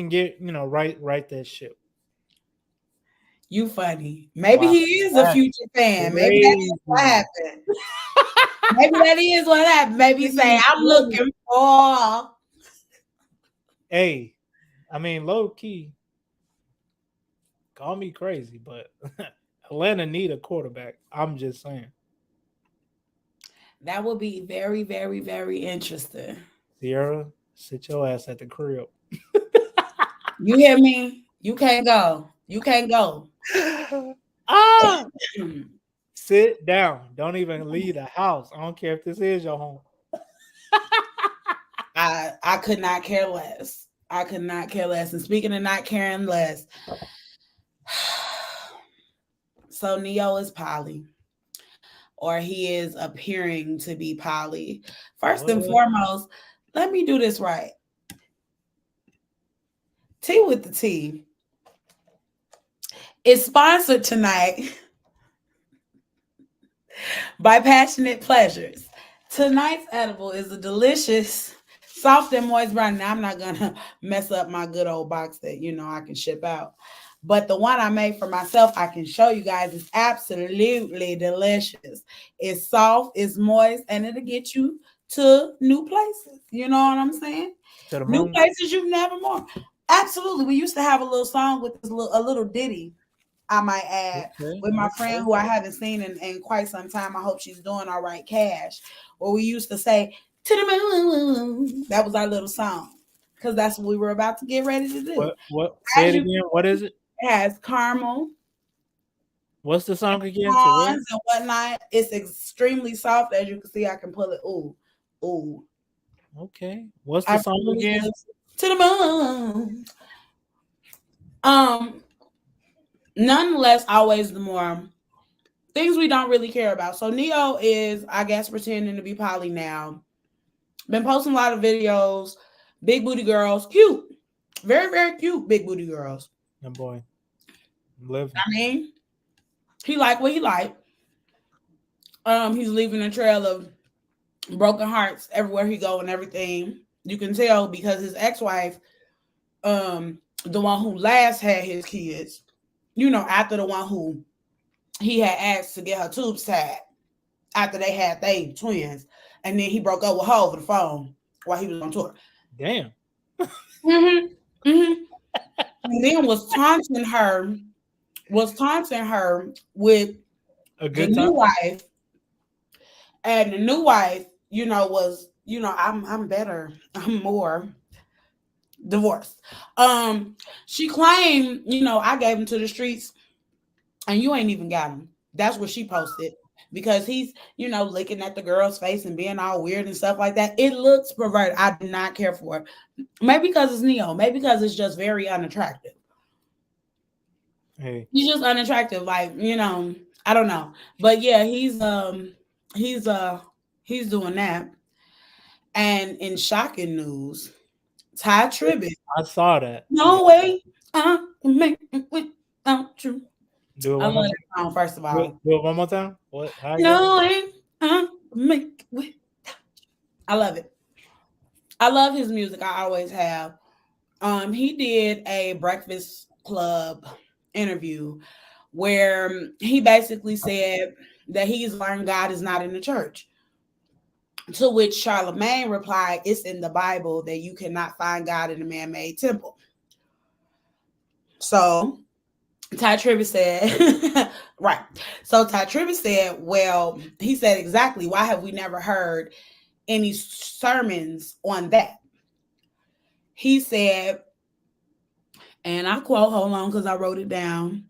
get, right that ship. You funny. Maybe Wow. he is a future fan. Maybe that is what happened. Maybe that is what happened. Maybe he say, I'm looking for. Hey, I mean, low key, call me crazy, but Atlanta need a quarterback. I'm just saying. That would be very, very, very interesting. Sierra, sit your ass at the crib. You hear me? You can't go. You can't go. Sit down. Don't even leave the house. I don't care if this is your home. I could not care less. I could not care less. And speaking of not caring less, so Neo is poly, or he is appearing to be poly. First and foremost, let me do this right. Tea with the Tea is sponsored tonight by Passionate Pleasures. Tonight's edible is a delicious, soft and moist brownie. Now, I'm not gonna mess up my good old box that I can ship out, but the one I made for myself, I can show you guys, is absolutely delicious. It's soft, it's moist, and it'll get you to new places. You know what I'm saying? New places you've never been. Absolutely. We used to have a little song with a little ditty, I might add, with my friend who I haven't seen in quite some time. I hope she's doing all right, Cash. Where we used to say, to the moon. That was our little song, because that's what we were about to get ready to do. What? Say it again. What is it? It has caramel. What's the song again? And whatnot. It's extremely soft. As you can see, I can pull it. Ooh. Okay. What's the song again? To the moon. Nonetheless, always the more things we don't really care about. So Neo is, I guess, pretending to be poly now. Been posting a lot of videos. Big booty girls. Cute. Very, very cute big booty girls. Oh boy. Living. I mean, he like what he like. He's leaving a trail of broken hearts everywhere he go and everything. You can tell because his ex-wife, the one who last had his kids, after the one who he had asked to get her tubes tied after they had their twins, and then he broke up with her over the phone while he was on tour. Damn. And then was taunting her with a good new wife, and the new wife, was, I'm better, I'm more divorced. She claimed, I gave him to the streets, and you ain't even got him. That's what she posted, because he's, looking at the girl's face and being all weird and stuff like that. It looks perverted. I do not care for it. Maybe because it's Neo. Maybe because it's just very unattractive. Hey. He's just unattractive. Like, I don't know. But yeah, he's doing that. And in shocking news, Ty Tribbett. I saw that. No way I can make it without you. Do it I one love more that song, first of all. Do it one more time. What? No way I can make it without you. I love it. I love his music. I always have. He did a Breakfast Club interview where he basically said that he's learned God is not in the church. To which Charlamagne replied, it's in the Bible that you cannot find God in a man-made temple. So Ty Tribbett said, Right. So Ty Tribbett said, well, he said exactly, why have we never heard any sermons on that? He said, and I quote, hold on, because I wrote it down.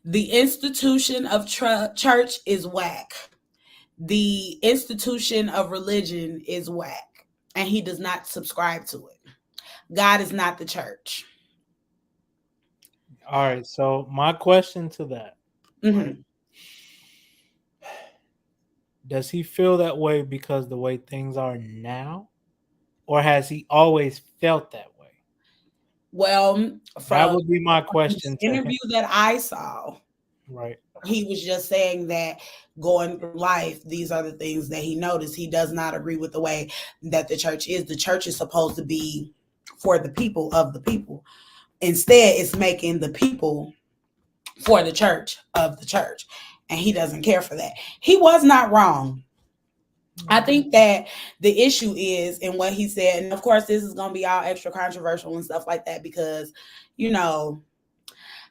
The institution of church is whack. The institution of religion is whack. And he does not subscribe to it. God is not the church. All right. So my question to that, right? Does he feel that way because the way things are now? Or has he always felt that way? Well, That from would be my question the to him. interview that I saw, Right. he was just saying that going through life, these are the things that he noticed. He does not agree with the way that the church is. The church is supposed to be for the people of the people. Instead, it's making the people for the church of the church. And he doesn't care for that. He was not wrong. I think that the issue is in what he said, and of course, this is going to be all extra controversial and stuff like that because, you know,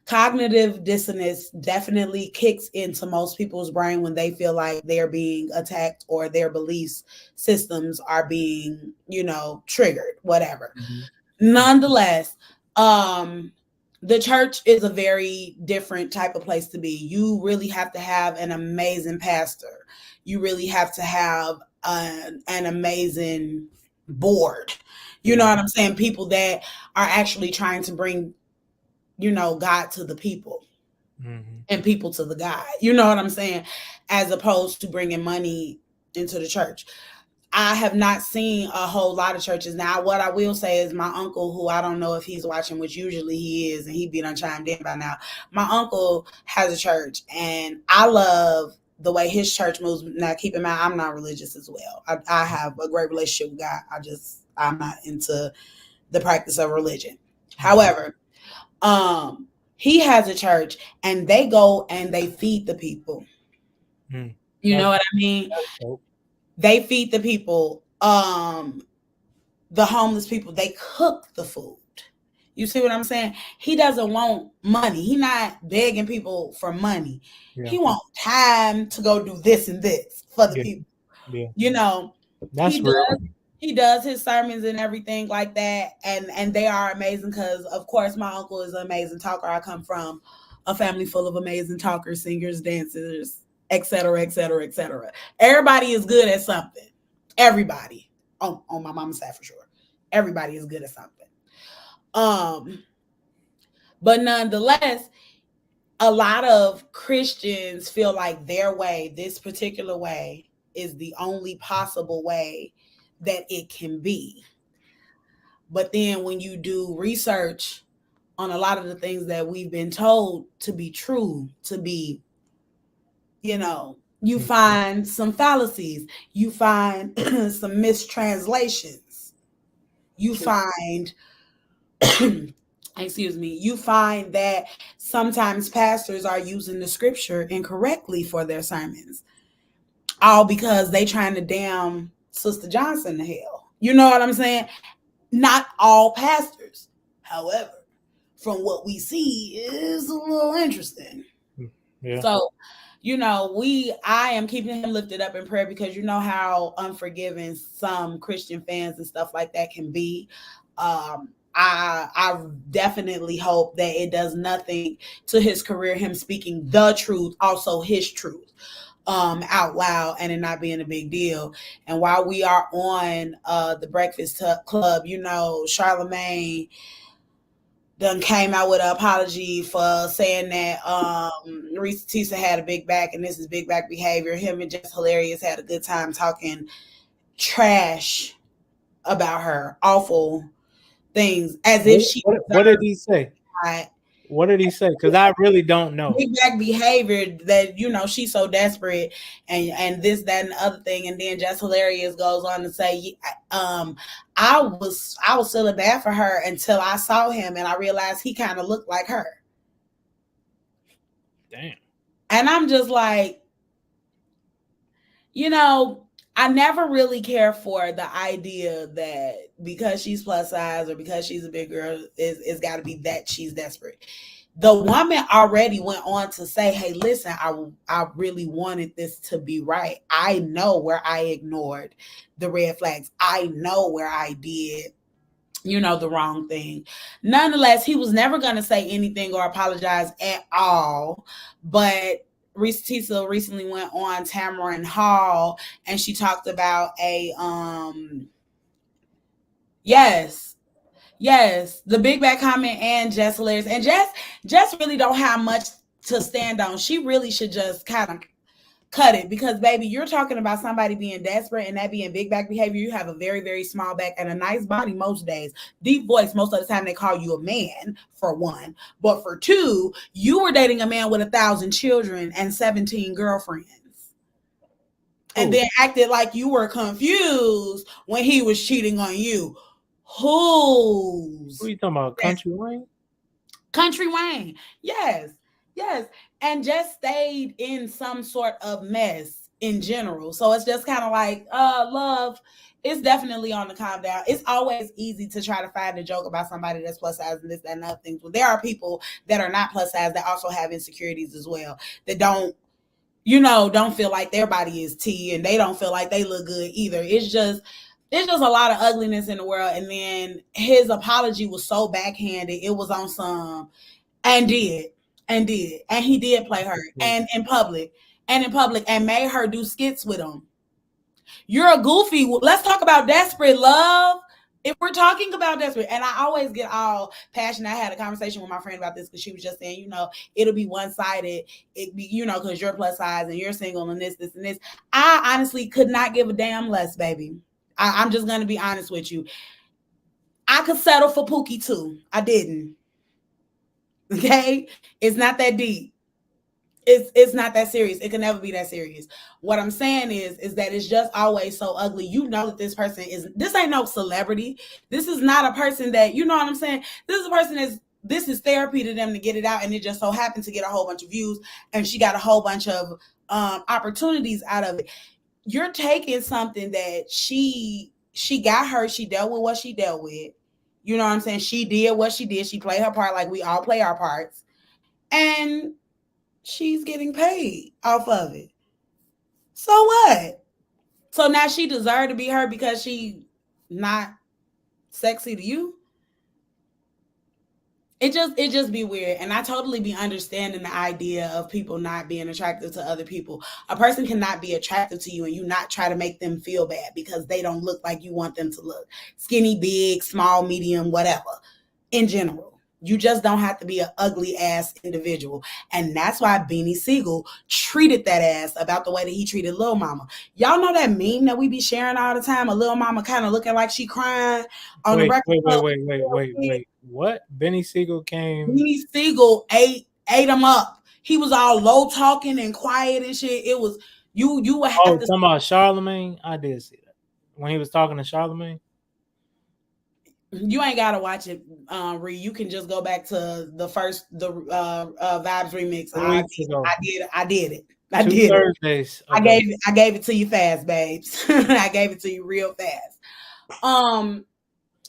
cognitive dissonance definitely kicks into most people's brain when they feel like they're being attacked or their beliefs systems are being, you know, triggered, whatever. Nonetheless, the church is a very different type of place to be. You really have to have an amazing pastor. You really have to have an amazing board. You know what I'm saying? People that are actually trying to bring, you know, God to the people and people to the God. You know what I'm saying? As opposed to bringing money into the church. I have not seen a whole lot of churches. Now, what I will say is my uncle, who I don't know if he's watching, which usually he is, and he'd be done chimed in by now. My uncle has a church, and I love the way his church moves. Now, keep in mind, I'm not religious as well. I have a great relationship with God. I'm not into the practice of religion. However, he has a church, and they go and they feed the people. You know what I mean? They feed the people, the homeless people. They cook the food. You see what I'm saying? He doesn't want money. He's not begging people for money. Yeah. He wants time to go do this and this for the people. Yeah. You know, that's real. He does his sermons and everything like that, and they are amazing because, of course, my uncle is an amazing talker. I come from a family full of amazing talkers, singers, dancers, etc., etc., etc. Everybody is good at something. Everybody on my mama's side for sure. Everybody is good at something. But nonetheless, a lot of Christians feel like their way, this particular way, is the only possible way that it can be. But then when you do research on a lot of the things that we've been told to be true, to be, you know, you find some fallacies, you find some mistranslations, you find, excuse me, you find that sometimes pastors are using the scripture incorrectly for their sermons, all because they trying to damn Sister Johnson to hell. You know what I'm saying? Not all pastors, however, from what we see is a little interesting. Yeah. So, you know, I am keeping him lifted up in prayer because you know how unforgiving some Christian fans and stuff like that can be. I definitely hope that it does nothing to his career, him speaking the truth, also his truth, out loud, and it not being a big deal. And while we are on the Breakfast Club, you know, Charlamagne done came out with an apology for saying that Reese Tisa had a big back and this is big back behavior. Him and Just Hilarious had a good time talking trash about her, awful things, as if she. What did he say? What did he say? Because I really don't know. Big back behavior that, you know, she's so desperate and this, that, and the other thing. And then Just Hilarious goes on to say, I was feeling bad for her until I saw him and I realized he kind of looked like her. Damn. And I'm just like, you know, I never really care for the idea that because she's plus size or because she's a big girl, it's got to be that she's desperate. The woman already went on to say, hey, listen, I really wanted this to be right. I know where I ignored the red flags. I know where I did, the wrong thing. Nonetheless, he was never going to say anything or apologize at all. But Reese Tisa recently went on Tamron Hall and she talked about Yes, the big bad comment and Jess hilarious. And Jess really don't have much to stand on. She really should just kind of cut it because, baby, you're talking about somebody being desperate and that being big back behavior. You have a very, very small back and a nice body most days. Deep voice, most of the time they call you a man, for one. But for two, you were dating a man with 1,000 children and 17 girlfriends. And then acted like you were confused when he was cheating on you. Who are you talking about? Country Wayne? Country Wayne. Yes. And just stayed in some sort of mess in general. So it's just kind of like, love, it's definitely on the calm down. It's always easy to try to find a joke about somebody that's plus size and this, that, and other things. But there are people that are not plus size that also have insecurities as well, that don't feel like their body is T and they don't feel like they look good either. It's just a lot of ugliness in the world. And then his apology was so backhanded. It was on some and he did play her and in public and made her do skits with him. You're a goofy. Let's talk about desperate, love. If we're talking about desperate, and I always get all passionate. I had a conversation with my friend about this because she was just saying, it'll be one-sided. It be, because you're plus size and you're single and this, and this. I honestly could not give a damn less, baby. I'm just going to be honest with you. I could settle for Pookie too. I didn't. Okay? It's not that deep. It's not that serious. It can never be that serious. What I'm saying is that it's just always so ugly. You know that this ain't no celebrity. This is not a person that, you know what I'm saying? This is a person this is therapy to them to get it out, and it just so happened to get a whole bunch of views, and she got a whole bunch of opportunities out of it. You're taking something that she got her, she dealt with what she dealt with. You know what I'm saying? She did what she did. She played her part like we all play our parts. And she's getting paid off of it. So what? So now she deserved to be her because she not sexy to you? It just be weird. And I totally be understanding the idea of people not being attractive to other people. A person cannot be attractive to you and you not try to make them feel bad because they don't look like you want them to look. Skinny, big, small, medium, whatever. In general. You just don't have to be an ugly ass individual. And that's why Beanie Siegel treated that ass about the way that he treated Lil Mama. Y'all know that meme that we be sharing all the time? A Lil Mama kind of looking like she crying on the record. Wait. What? Beanie Siegel came? Beanie Siegel ate him up. He was all low talking and quiet and shit. It was, you would have to. Talking about Charlemagne? I did see that. When he was talking to Charlemagne? You ain't gotta watch it, Ree. You can just go back to the Vibes remix. I did it. Thursdays. Okay. I gave it to you fast, babes. I gave it to you real fast.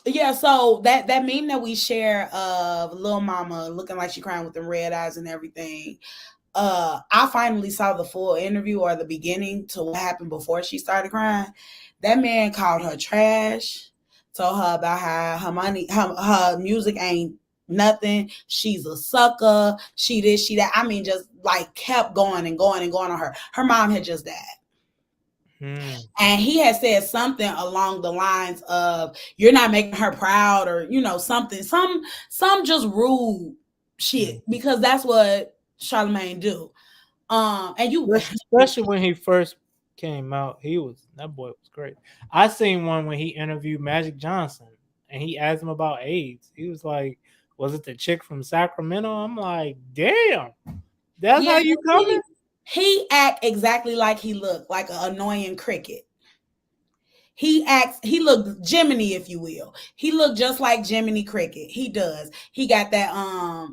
Yeah. So that meme that we share of Lil Mama looking like she crying with them red eyes and everything. I finally saw the full interview or the beginning to what happened before she started crying. That man called her trash. Told her about how her money, her music ain't nothing. She's a sucker. She this, she that. I mean, just like kept going and going and going on her. Her mom had just died. And he had said something along the lines of, you're not making her proud or, something, some just rude shit, because that's what Charlemagne do. And you, especially when he first came out, that boy was great. I seen one when he interviewed Magic Johnson and he asked him about AIDS. He was like, was it the chick from Sacramento? I'm like, damn, that's how you coming? He act exactly like he looked, like an annoying cricket. He looked Jiminy, if you will. He looked just like Jiminy Cricket. He does. He got that,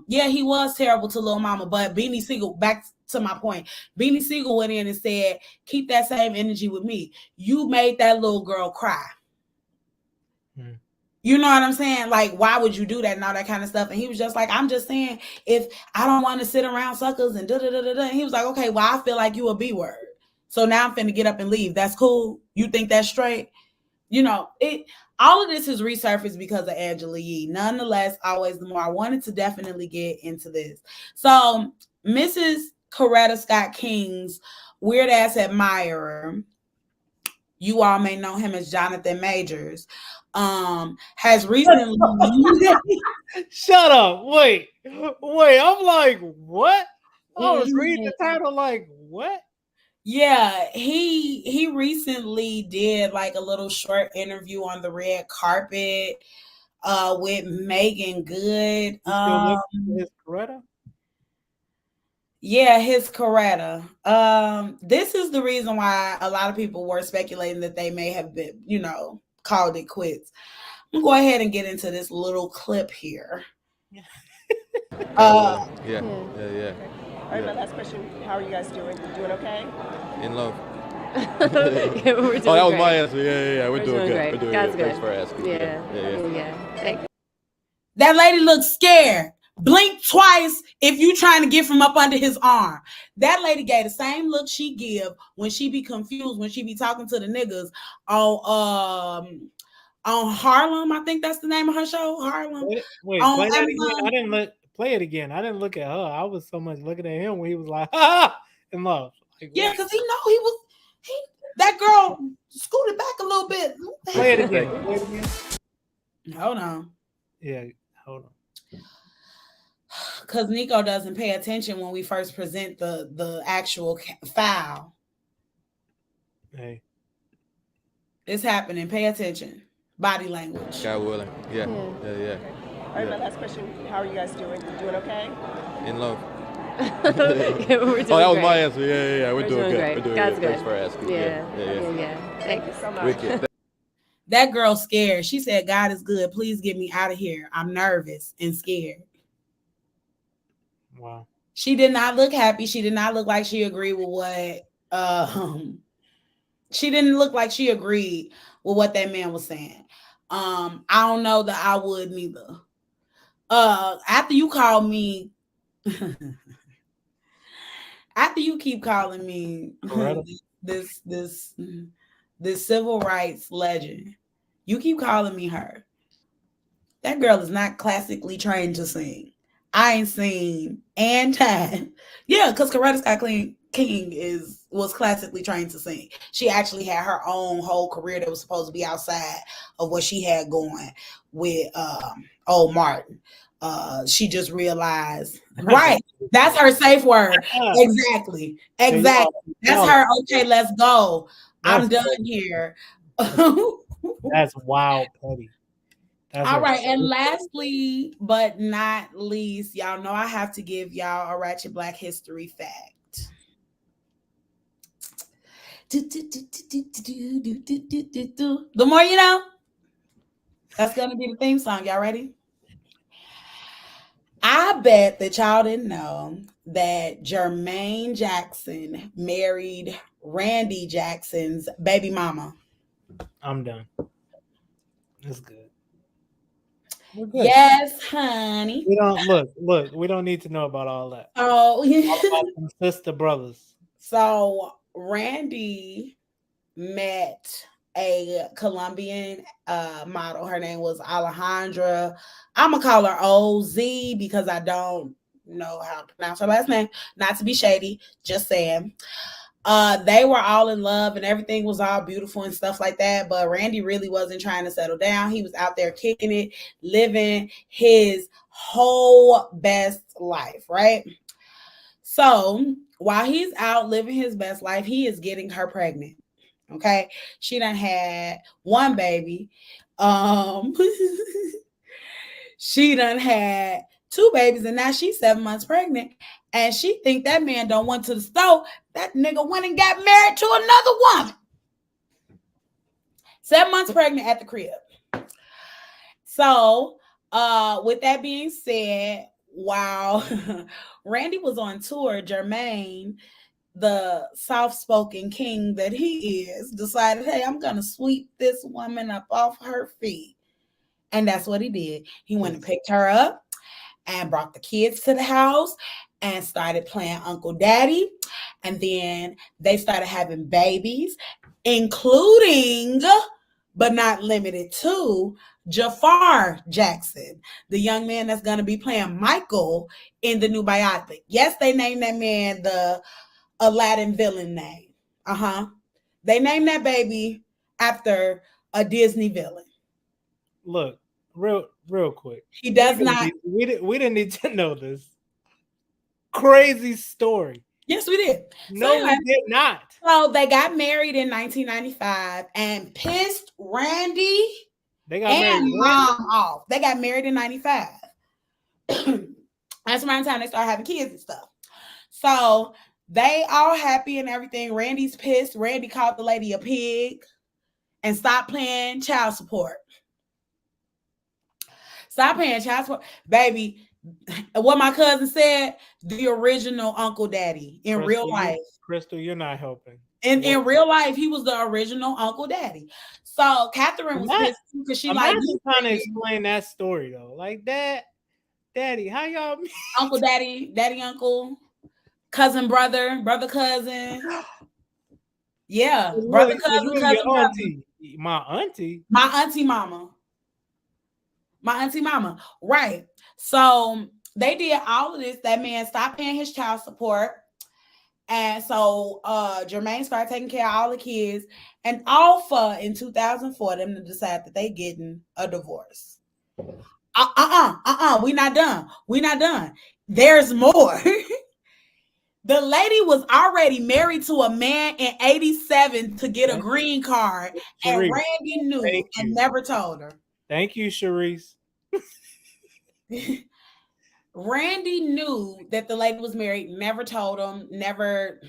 he was terrible to Lil Mama, but Beanie Siegel, back to my point, Beanie Siegel went in and said, keep that same energy with me. You made that little girl cry. You know what I'm saying? Like, why would you do that and all that kind of stuff? And he was just like, I'm just saying, if I don't want to sit around suckers and da da da da da. He was like, okay, well, I feel like you a B word. So now I'm finna get up and leave. That's cool. You think that's straight? You know, all of this is resurfaced because of Angela Yee. Nonetheless, always the more I wanted to definitely get into this. So Mrs. Coretta Scott King's weird ass admirer, you all may know him as Jonathan Majors, has recently Shut up. Wait. I'm like, what? I was reading the title like, what? Yeah, he recently did like a little short interview on the red carpet with Megan Good. His Coretta? Yeah, his Coretta. This is the reason why a lot of people were speculating that they may have been, you know, called it quits. I'm gonna go ahead and get into this little clip here. Yeah. All right, my last question. How are you guys doing? Doing okay? In love. We're doing Oh, that was great. my answer. Yeah. We're doing good. great. We're doing God's good. Thanks good. for asking. Yeah. Thank you. That lady looks scared. Blink twice if you trying to get from up under his arm. That lady gave the same look she give when she be confused, when she be talking to the niggas on Harlem. I think that's the name of her show, Harlem. Wait, on play that Amazon. again. I didn't play it again. I didn't look at her. I was so much looking at him when he was like, ah, in love. Like, Yeah, because he know that girl scooted back a little bit. play it again. Hold on. Yeah, hold on. Because Nico doesn't pay attention when we first present the actual file. Hey. It's happening. Pay attention. Body language. God willing. Yeah. All right, my last question. How are you guys doing? Doing okay? In love. We're doing Oh, that was great. my answer. Yeah. We're doing good. great. We're doing God's good. Thanks good. for asking. Yeah. Thank you so much. Wicked. That girl scared. She said, God is good. Please get me out of here. I'm nervous and scared. Wow. She did not look happy. She did not look like she agreed with what she didn't look like she agreed with what that man was saying. I don't know that I would neither. After you call me after you keep calling me this civil rights legend, you keep calling me her. That girl is not classically trained to sing. I ain't seen Anti. Yeah, because Coretta Scott King was classically trained to sing. She actually had her own whole career that was supposed to be outside of what she had going with old Martin. She just realized, right? That's her safe word. Exactly. That's her. Okay, let's go. I'm done here. That's wild, petty. All right, and lastly, but not least, y'all know I have to give y'all a Ratchet Black history fact. The more you know. That's going to be the theme song. Y'all ready? I bet that y'all didn't know that Jermaine Jackson married Randy Jackson's baby mama. I'm done. That's good. Yes, honey. We don't look. We don't need to know about all that. Oh, Sister brothers. So Randy met a Colombian model. Her name was Alejandra. I'm gonna call her OZ because I don't know how to pronounce her last name. Not to be shady, just saying. They were all in love and everything was all beautiful and stuff like that. But Randy really wasn't trying to settle down. He was out there kicking it, living his whole best life, right? So while he's out living his best life, he is getting her pregnant. Okay. She done had one baby. She done had 2 babies and now she's 7 months pregnant. And she think that man don't went to the store. That nigga went and got married to another woman. 7 months pregnant at the crib. So, with that being said, while Randy was on tour, Jermaine, the soft-spoken king that he is, decided, hey, I'm going to sweep this woman up off her feet And that's what he did. He went and picked her up and brought the kids to the house and started playing Uncle Daddy. And then they started having babies, including, but not limited to, Jafar Jackson, the young man that's going to be playing Michael in the new biopic. Yes, they named that man the Aladdin villain name. They named that baby after a Disney villain. Look, real quick. He does not. We didn't need to know this crazy story. Yes, we did. No, So anyway, we did not. So they got married in 1995 and pissed Randy They got and married. mom off. They got married in 95. That's around the time they started having kids and stuff. So they all happy and everything. Randy's pissed. Randy called the lady a pig and stopped paying child support. Stop paying child support. Baby, what my cousin said, the original Uncle Daddy in real life. Crystal, you're not helping. In real life, he was the original Uncle Daddy. So Catherine was pissed because she like trying to explain that story though. Like Daddy, how y'all meet? Uncle Daddy, Daddy Uncle, cousin brother, brother cousin. Yeah, brother cousin, cousin brother. My auntie mama. My auntie mama. Right. So they did all of this. That man stopped paying his child support. And so Jermaine started taking care of all the kids. And all for in 2004 them to decide that they getting a divorce. We not done. We not done. There's more. The lady was already married to a man in 87 to get a green card. And Randy knew and never told her. Thank you, Sharice. Randy knew that the lady was married, never told him, never.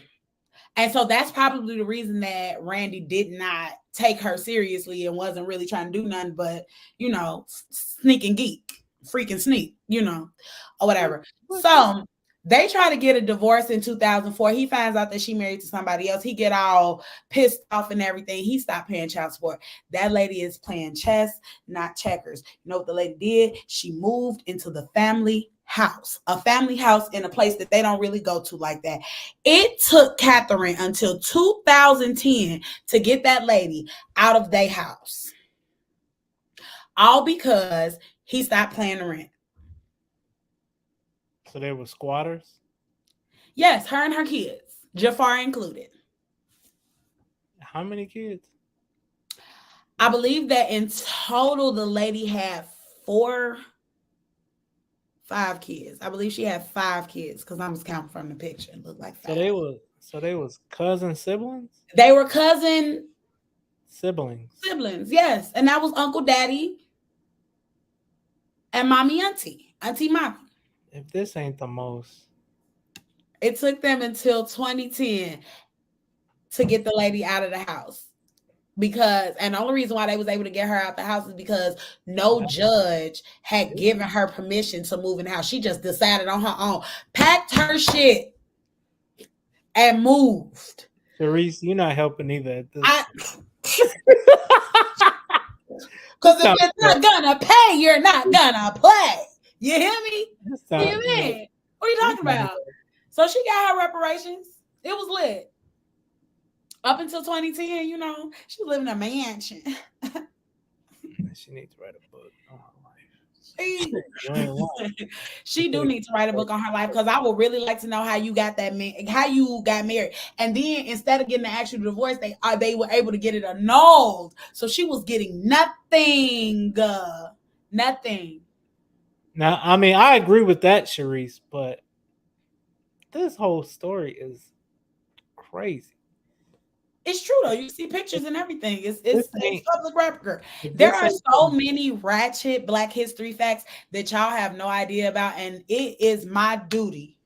And so that's probably the reason that Randy did not take her seriously and wasn't really trying to do nothing but, sneak and geek, freaking sneak, or whatever. So they try to get a divorce in 2004. He finds out that she married to somebody else. He get all pissed off and everything. He stopped paying child support. That lady is playing chess, not checkers. You know what the lady did? She moved into the family house, a family house in a place that they don't really go to like that. It took Catherine until 2010 to get that lady out of their house. All because he stopped paying the rent. So they were squatters? Yes, her and her kids, Jafar included. How many kids? I believe that in total, the lady had 5 kids. I believe she had 5 kids because I was counting from the picture. It looked like 5. So they was cousin siblings? They were cousin siblings, yes. And that was Uncle Daddy and Mommy Auntie Mommy. If this ain't the most. It took them until 2010 to get the lady out of the house. And the only reason why they was able to get her out the house is because no judge had given her permission to move in the house. She just decided on her own, packed her shit, and moved. Sharice, you're not helping either. Because if you're not gonna pay, you're not gonna play. You hear me? You hear me? What are you talking about? So she got her reparations. It was lit. Up until 2010, she was living in a mansion. She needs to write a book on her life. She do need to write a book on her life because I would really like to know how you got how you got married. And then instead of getting the actual divorce, they were able to get it annulled. So she was getting nothing. Nothing. Now, I mean, I agree with that, Sharice, but this whole story is crazy. It's true though. You see pictures and everything. It's public record. There are so many ratchet Black history facts that y'all have no idea about, and it is my duty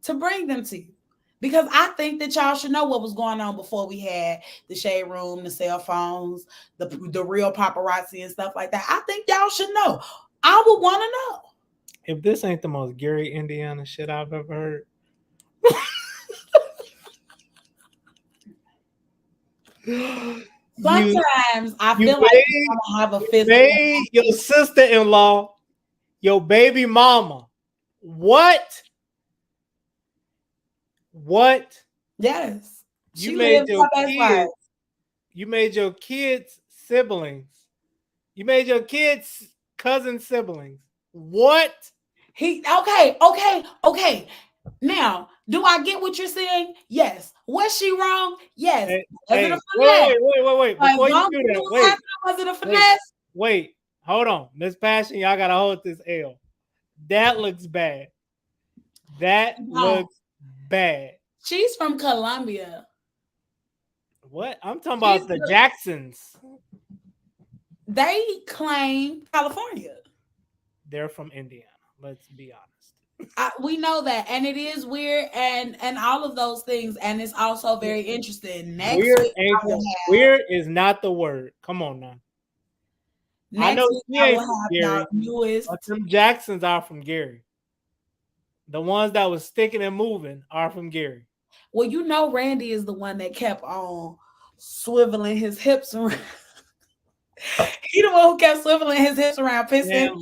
to bring them to you because I think that y'all should know what was going on before we had the shade room, the cell phones, the real paparazzi and stuff like that. I think y'all should know. I would want to know. If this ain't the most Gary, Indiana shit I've ever heard. Sometimes I you feel like made- you're gonna have a physical. Made your sister-in-law your baby mama. What? What? Yes. You She made lived your her best life. kids. You made your kids siblings. You made your kids cousin siblings. What? Okay. Now, do I get what you're saying? Yes. Was she wrong? Yes. Hey, Was hey, it a finesse? wait. Like, Before you don't do you that, know what wait, happened? Was it a finesse? wait. Hold on. Miss Passion, y'all gotta hold this L. That looks bad. That No. looks bad. She's from Colombia. What? I'm talking about the Jacksons. They claim California. They're from Indiana. Let's be honest. We know that, and it is weird, and all of those things, and it's also very interesting. Next Weird, week, I will have, weird is not the word. Come on now. I next know week she I ain't will from have Gary, y'all newest. but them Jacksons are from Gary. The ones that was sticking and moving are from Gary. Well, you know, Randy is the one that kept on swiveling his hips around. He the one who kept swiveling his hips around, Man,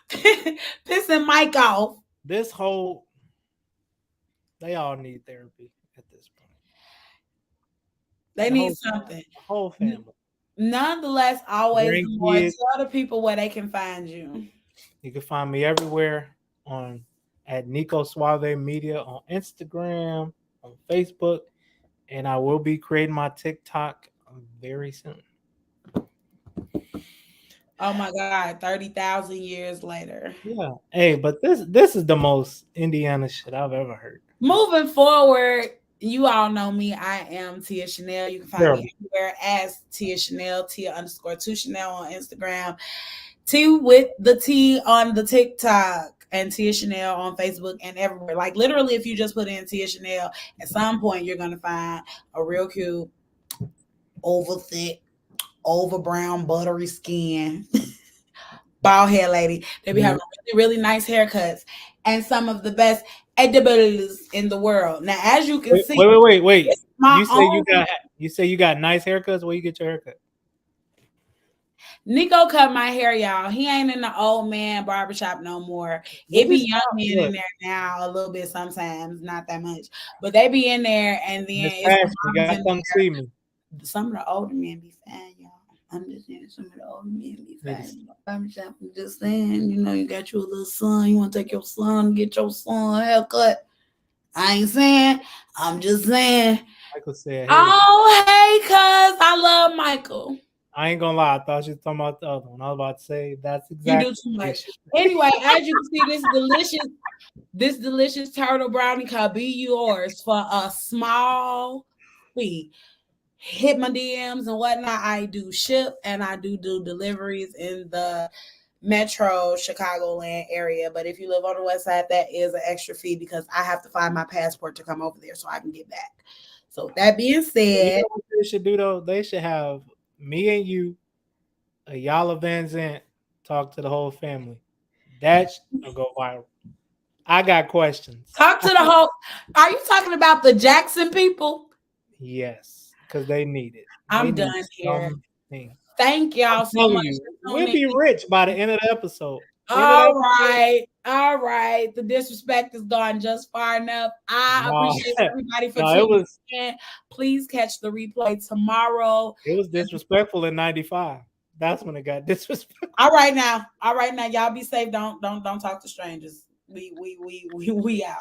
pissing Mike off. this whole, they all need therapy at this point. They The need whole something. The whole family. Nonetheless, always Bring the more kids. tell the people where they can find you. You can find me everywhere at Nico Suave Media on Instagram, on Facebook, and I will be creating my TikTok very soon. Oh my God, 30,000 years later. Yeah. Hey, but this is the most Indiana shit I've ever heard. Moving forward, you all know me. I am Tia Chanel. You can find me everywhere as Tia Chanel, Tia_2 Chanel on Instagram, T with the T on the TikTok, and Tia Chanel on Facebook and everywhere. Like literally, if you just put in Tia Chanel, at some point you're gonna find a real cute, over thick, over brown, buttery skin, bald hair lady. They be having really, really nice haircuts and some of the best edibles in the world. Now, as you can see, Wait. my You say you got nice haircuts? Where you get your haircut? Nico cut my hair, y'all. He ain't in the old man barbershop no more. It be young men in there now a little bit sometimes, not that much, but they be in there, and then You got come see me. Some of the older men be fine, y'all. I'm just saying, some of the older men be fine. I'm just saying, you know, you got your little son. You want to take your son, get your son a haircut. I ain't saying. I'm just saying. Michael said, hey. Oh, hey, cuz I love Michael. I ain't gonna lie. I thought you were talking about the other one. I was about to say that's exactly. You do too much. Anyway, as you can see, this delicious turtle brownie can be yours for a small fee. Hit my DMs and whatnot. I do ship and I do deliveries in the metro Chicagoland area. But if you live on the west side, that is an extra fee because I have to find my passport to come over there so I can get back. So that being said, you know what they should do though? They should have me and you, Ayala Van Zant, talk to the whole family. That should go viral. I got questions. Talk to the whole. Are you talking about the Jackson people? Yes, because they need it. I'm done here. Something. Thank y'all so much. We'll be rich by the end of the episode. All right. The disrespect has gone just far enough. I appreciate everybody for tuning in. Please catch the replay tomorrow. It was disrespectful in 95. That's when it got disrespectful. All right now. Y'all be safe. Don't talk to strangers. We out.